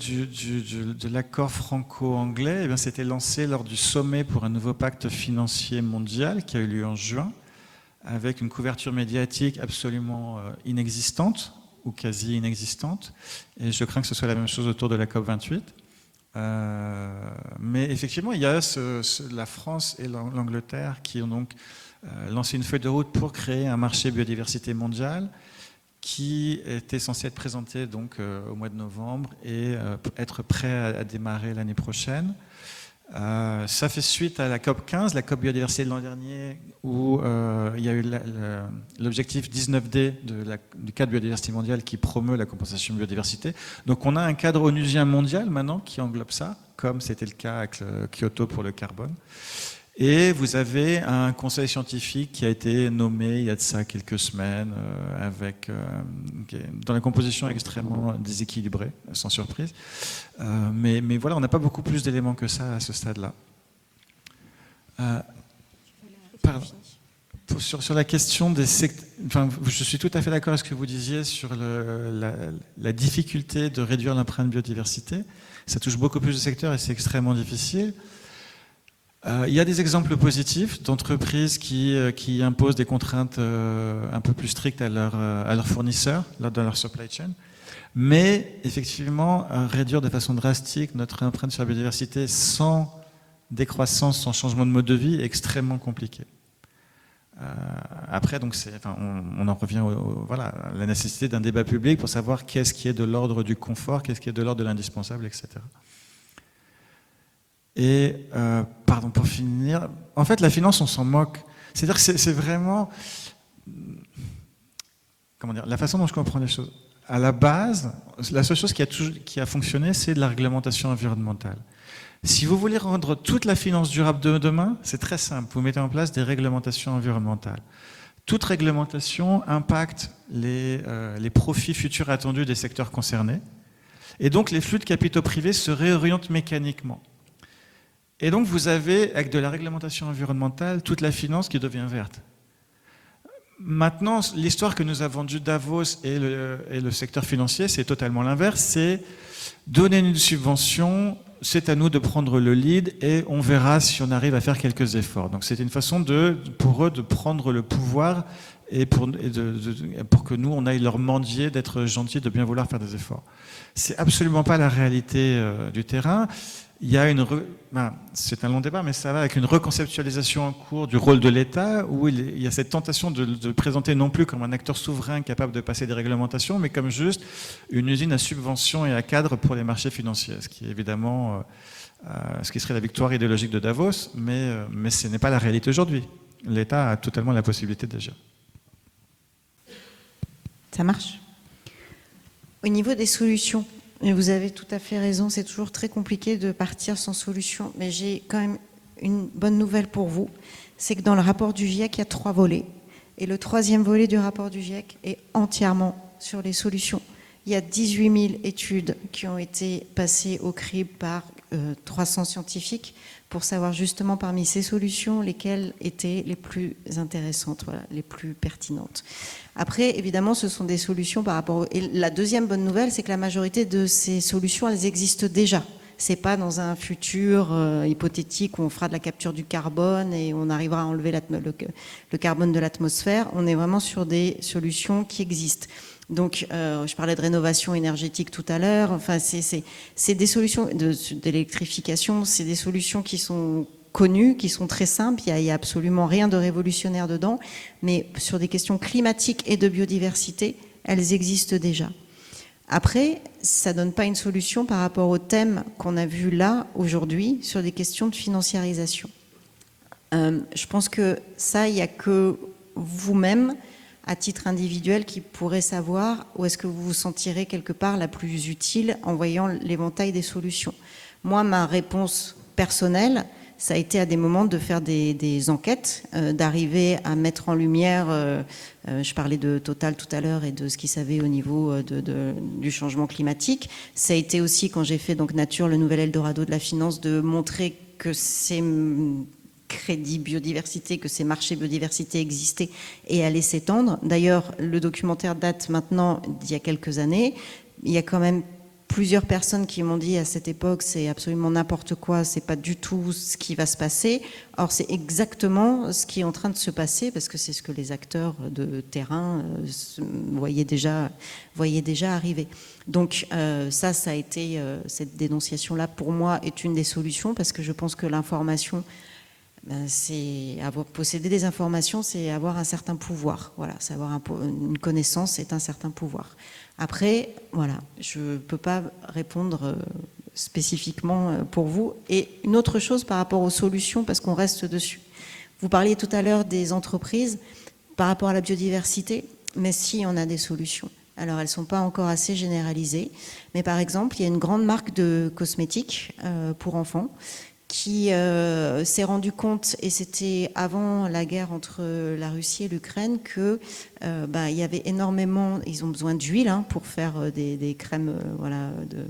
l'accord franco-anglais, eh bien, c'était lancé lors du sommet pour un nouveau pacte financier mondial qui a eu lieu en juin, avec une couverture médiatique absolument inexistante, ou quasi inexistante, et je crains que ce soit la même chose autour de la COP28. Mais effectivement, il y a la France et l'Angleterre qui ont donc lancé une feuille de route pour créer un marché biodiversité mondial, qui était censé être présenté donc, au mois de novembre et être prêt à démarrer l'année prochaine. Ça fait suite à la COP 15, la COP biodiversité de l'an dernier, où il y a eu l'objectif 19D du cadre biodiversité mondial qui promeut la compensation biodiversité. Donc on a un cadre onusien mondial maintenant qui englobe ça, comme c'était le cas avec Kyoto pour le carbone. Et vous avez un conseil scientifique qui a été nommé il y a de ça quelques semaines, dans la composition extrêmement déséquilibrée, sans surprise. Mais voilà, on n'a pas beaucoup plus d'éléments que ça à ce stade-là. Sur la question des secteurs, enfin, je suis tout à fait d'accord avec ce que vous disiez sur la difficulté de réduire l'empreinte biodiversité. Ça touche beaucoup plus de secteurs et c'est extrêmement difficile. Il y a des exemples positifs d'entreprises qui imposent des contraintes un peu plus strictes à leurs fournisseurs, dans leur supply chain. Mais effectivement, réduire de façon drastique notre empreinte sur la biodiversité sans décroissance, sans changement de mode de vie est extrêmement compliqué. Après, donc on en revient à la nécessité d'un débat public pour savoir qu'est-ce qui est de l'ordre du confort, qu'est-ce qui est de l'ordre de l'indispensable, etc. Et, pour finir, en fait, la finance, on s'en moque. C'est-à-dire que c'est vraiment... Comment dire, la façon dont je comprends les choses. À la base, la seule chose qui a fonctionné, c'est de la réglementation environnementale. Si vous voulez rendre toute la finance durable de demain, c'est très simple. Vous mettez en place des réglementations environnementales. Toute réglementation impacte les profits futurs attendus des secteurs concernés. Et donc, les flux de capitaux privés se réorientent mécaniquement. Et donc vous avez, avec de la réglementation environnementale, toute la finance qui devient verte. Maintenant, l'histoire que nous a vendue Davos et le secteur financier, c'est totalement l'inverse. C'est donner une subvention, c'est à nous de prendre le lead et on verra si on arrive à faire quelques efforts. Donc c'est une façon pour eux de prendre le pouvoir et pour que nous, on aille leur mendier d'être gentils, de bien vouloir faire des efforts. C'est absolument pas la réalité du terrain. Il y a c'est un long débat, mais ça va avec une reconceptualisation en cours du rôle de l'État, où il y a cette tentation de présenter non plus comme un acteur souverain capable de passer des réglementations, mais comme juste une usine à subvention et à cadre pour les marchés financiers, ce qui est évidemment ce qui serait la victoire idéologique de Davos, mais ce n'est pas la réalité aujourd'hui. L'État a totalement la possibilité d'agir. Ça marche. Au niveau des solutions, et vous avez tout à fait raison, c'est toujours très compliqué de partir sans solution. Mais j'ai quand même une bonne nouvelle pour vous, c'est que dans le rapport du GIEC, il y a 3 volets. Et le 3e volet du rapport du GIEC est entièrement sur les solutions. Il y a 18 000 études qui ont été passées au crible par 300 scientifiques pour savoir justement parmi ces solutions lesquelles étaient les plus intéressantes, voilà, les plus pertinentes. Après, évidemment, ce sont des solutions par rapport... Et la deuxième bonne nouvelle, c'est que la majorité de ces solutions, elles existent déjà. C'est pas dans un futur hypothétique où on fera de la capture du carbone et on arrivera à enlever le carbone de l'atmosphère. On est vraiment sur des solutions qui existent. Donc, je parlais de rénovation énergétique tout à l'heure. Enfin, c'est des solutions d'électrification, c'est des solutions qui sont connues, qui sont très simples. Il y a absolument rien de révolutionnaire dedans. Mais sur des questions climatiques et de biodiversité, elles existent déjà. Après, ça donne pas une solution par rapport au thème qu'on a vu là, aujourd'hui, sur des questions de financiarisation. Je pense que ça, il n'y a que vous-même, à titre individuel, qui pourrait savoir où est-ce que vous vous sentirez quelque part la plus utile en voyant l'éventail des solutions. Moi, ma réponse personnelle, ça a été à des moments de faire des enquêtes, d'arriver à mettre en lumière, je parlais de Total tout à l'heure et de ce qu'ils savaient au niveau du changement climatique. Ça a été aussi, quand j'ai fait donc Nature, le nouvel Eldorado de la finance, de montrer que ces crédits biodiversité, que ces marchés biodiversité existaient et allaient s'étendre. D'ailleurs, le documentaire date maintenant d'il y a quelques années. Il y a quand même plusieurs personnes qui m'ont dit à cette époque, c'est absolument n'importe quoi, c'est pas du tout ce qui va se passer. Or, c'est exactement ce qui est en train de se passer, parce que c'est ce que les acteurs de terrain voyaient déjà arriver. Donc ça a été, cette dénonciation-là, pour moi, est une des solutions, parce que je pense que l'information, c'est posséder des informations, c'est avoir un certain pouvoir. Voilà, c'est avoir une connaissance, c'est un certain pouvoir. Après, voilà, je ne peux pas répondre spécifiquement pour vous. Et une autre chose par rapport aux solutions, parce qu'on reste dessus. Vous parliez tout à l'heure des entreprises par rapport à la biodiversité, mais si, on a des solutions. Alors, elles ne sont pas encore assez généralisées, mais par exemple, il y a une grande marque de cosmétiques pour enfants qui s'est rendu compte, et c'était avant la guerre entre la Russie et l'Ukraine, que il y avait énormément, ils ont besoin d'huile pour faire des crèmes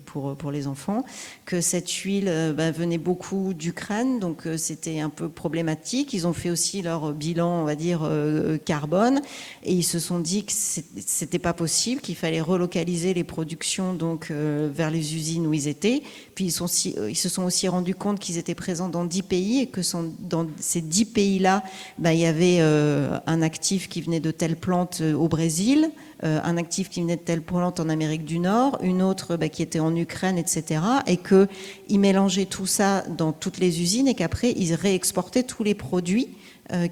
pour les enfants, que cette huile venait beaucoup d'Ukraine, donc c'était un peu problématique. Ils ont fait aussi leur bilan, on va dire, carbone, et ils se sont dit que c'était pas possible, qu'il fallait relocaliser les productions donc vers les usines où ils étaient. Puis ils se sont aussi rendus compte qu'ils étaient présents dans 10 pays et que dans ces 10 pays-là, il y avait un actif qui venait de telle plante au Brésil, un actif qui venait de telle plante en Amérique du Nord, une autre qui était en Ukraine, etc. Et qu'ils mélangeaient tout ça dans toutes les usines et qu'après, ils réexportaient tous les produits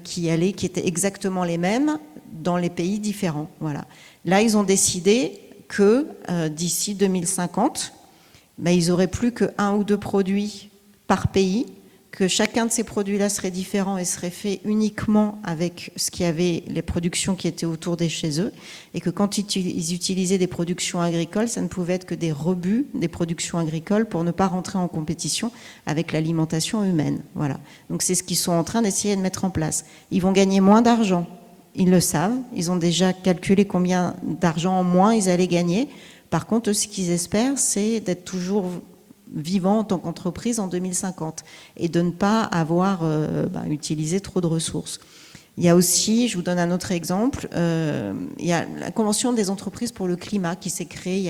qui étaient exactement les mêmes dans les pays différents. Voilà. Là, ils ont décidé que d'ici 2050, ils n'auraient plus que 1 ou 2 produits par pays, que chacun de ces produits-là serait différent et serait fait uniquement avec ce qu'il y avait, les productions qui étaient autour de chez eux, et que quand ils utilisaient des productions agricoles, ça ne pouvait être que des rebuts des productions agricoles pour ne pas rentrer en compétition avec l'alimentation humaine. Voilà. Donc c'est ce qu'ils sont en train d'essayer de mettre en place. Ils vont gagner moins d'argent, ils le savent, ils ont déjà calculé combien d'argent en moins ils allaient gagner. Par contre, ce qu'ils espèrent, c'est d'être toujours vivant en tant qu'entreprise en 2050 et de ne pas avoir utilisé trop de ressources. Il y a aussi, je vous donne un autre exemple, il y a la Convention des entreprises pour le climat qui s'est créée il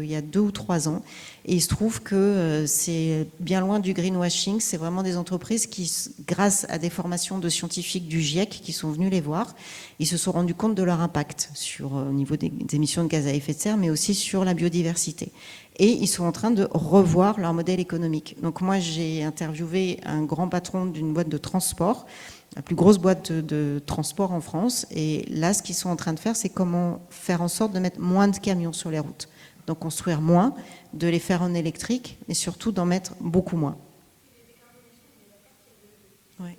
y a 2 ou 3 ans, et il se trouve que c'est bien loin du greenwashing, c'est vraiment des entreprises qui, grâce à des formations de scientifiques du GIEC qui sont venus les voir, ils se sont rendus compte de leur impact au niveau des émissions de gaz à effet de serre, mais aussi sur la biodiversité. Et ils sont en train de revoir leur modèle économique. Donc moi, j'ai interviewé un grand patron d'une boîte de transport, la plus grosse boîte de transport en France. Et là, ce qu'ils sont en train de faire, c'est comment faire en sorte de mettre moins de camions sur les routes. Donc construire moins, de les faire en électrique, mais surtout d'en mettre beaucoup moins. Ouais.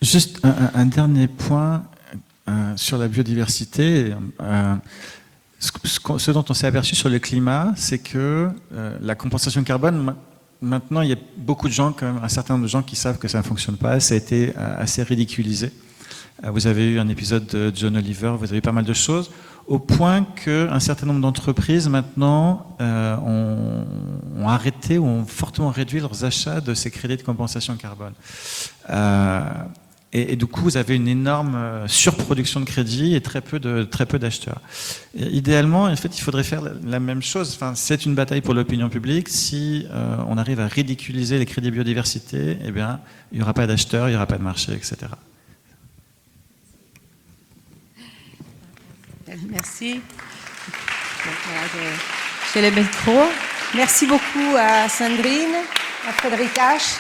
Juste un dernier point sur la biodiversité. Ce dont on s'est aperçu sur le climat, c'est que la compensation carbone, maintenant, il y a beaucoup de gens, quand même, un certain nombre de gens qui savent que ça ne fonctionne pas. Ça a été assez ridiculisé. Vous avez eu un épisode de John Oliver, vous avez eu pas mal de choses, au point qu'un certain nombre d'entreprises, maintenant, ont arrêté ou ont fortement réduit leurs achats de ces crédits de compensation carbone. Et du coup, vous avez une énorme surproduction de crédit et très peu d'acheteurs. Idéalement, en fait, il faudrait faire la même chose. Enfin, c'est une bataille pour l'opinion publique. Si on arrive à ridiculiser les crédits biodiversité, eh bien, il n'y aura pas d'acheteurs, il n'y aura pas de marché, etc. Merci. Chez les micros. Merci beaucoup à Sandrine, à Frédéric H.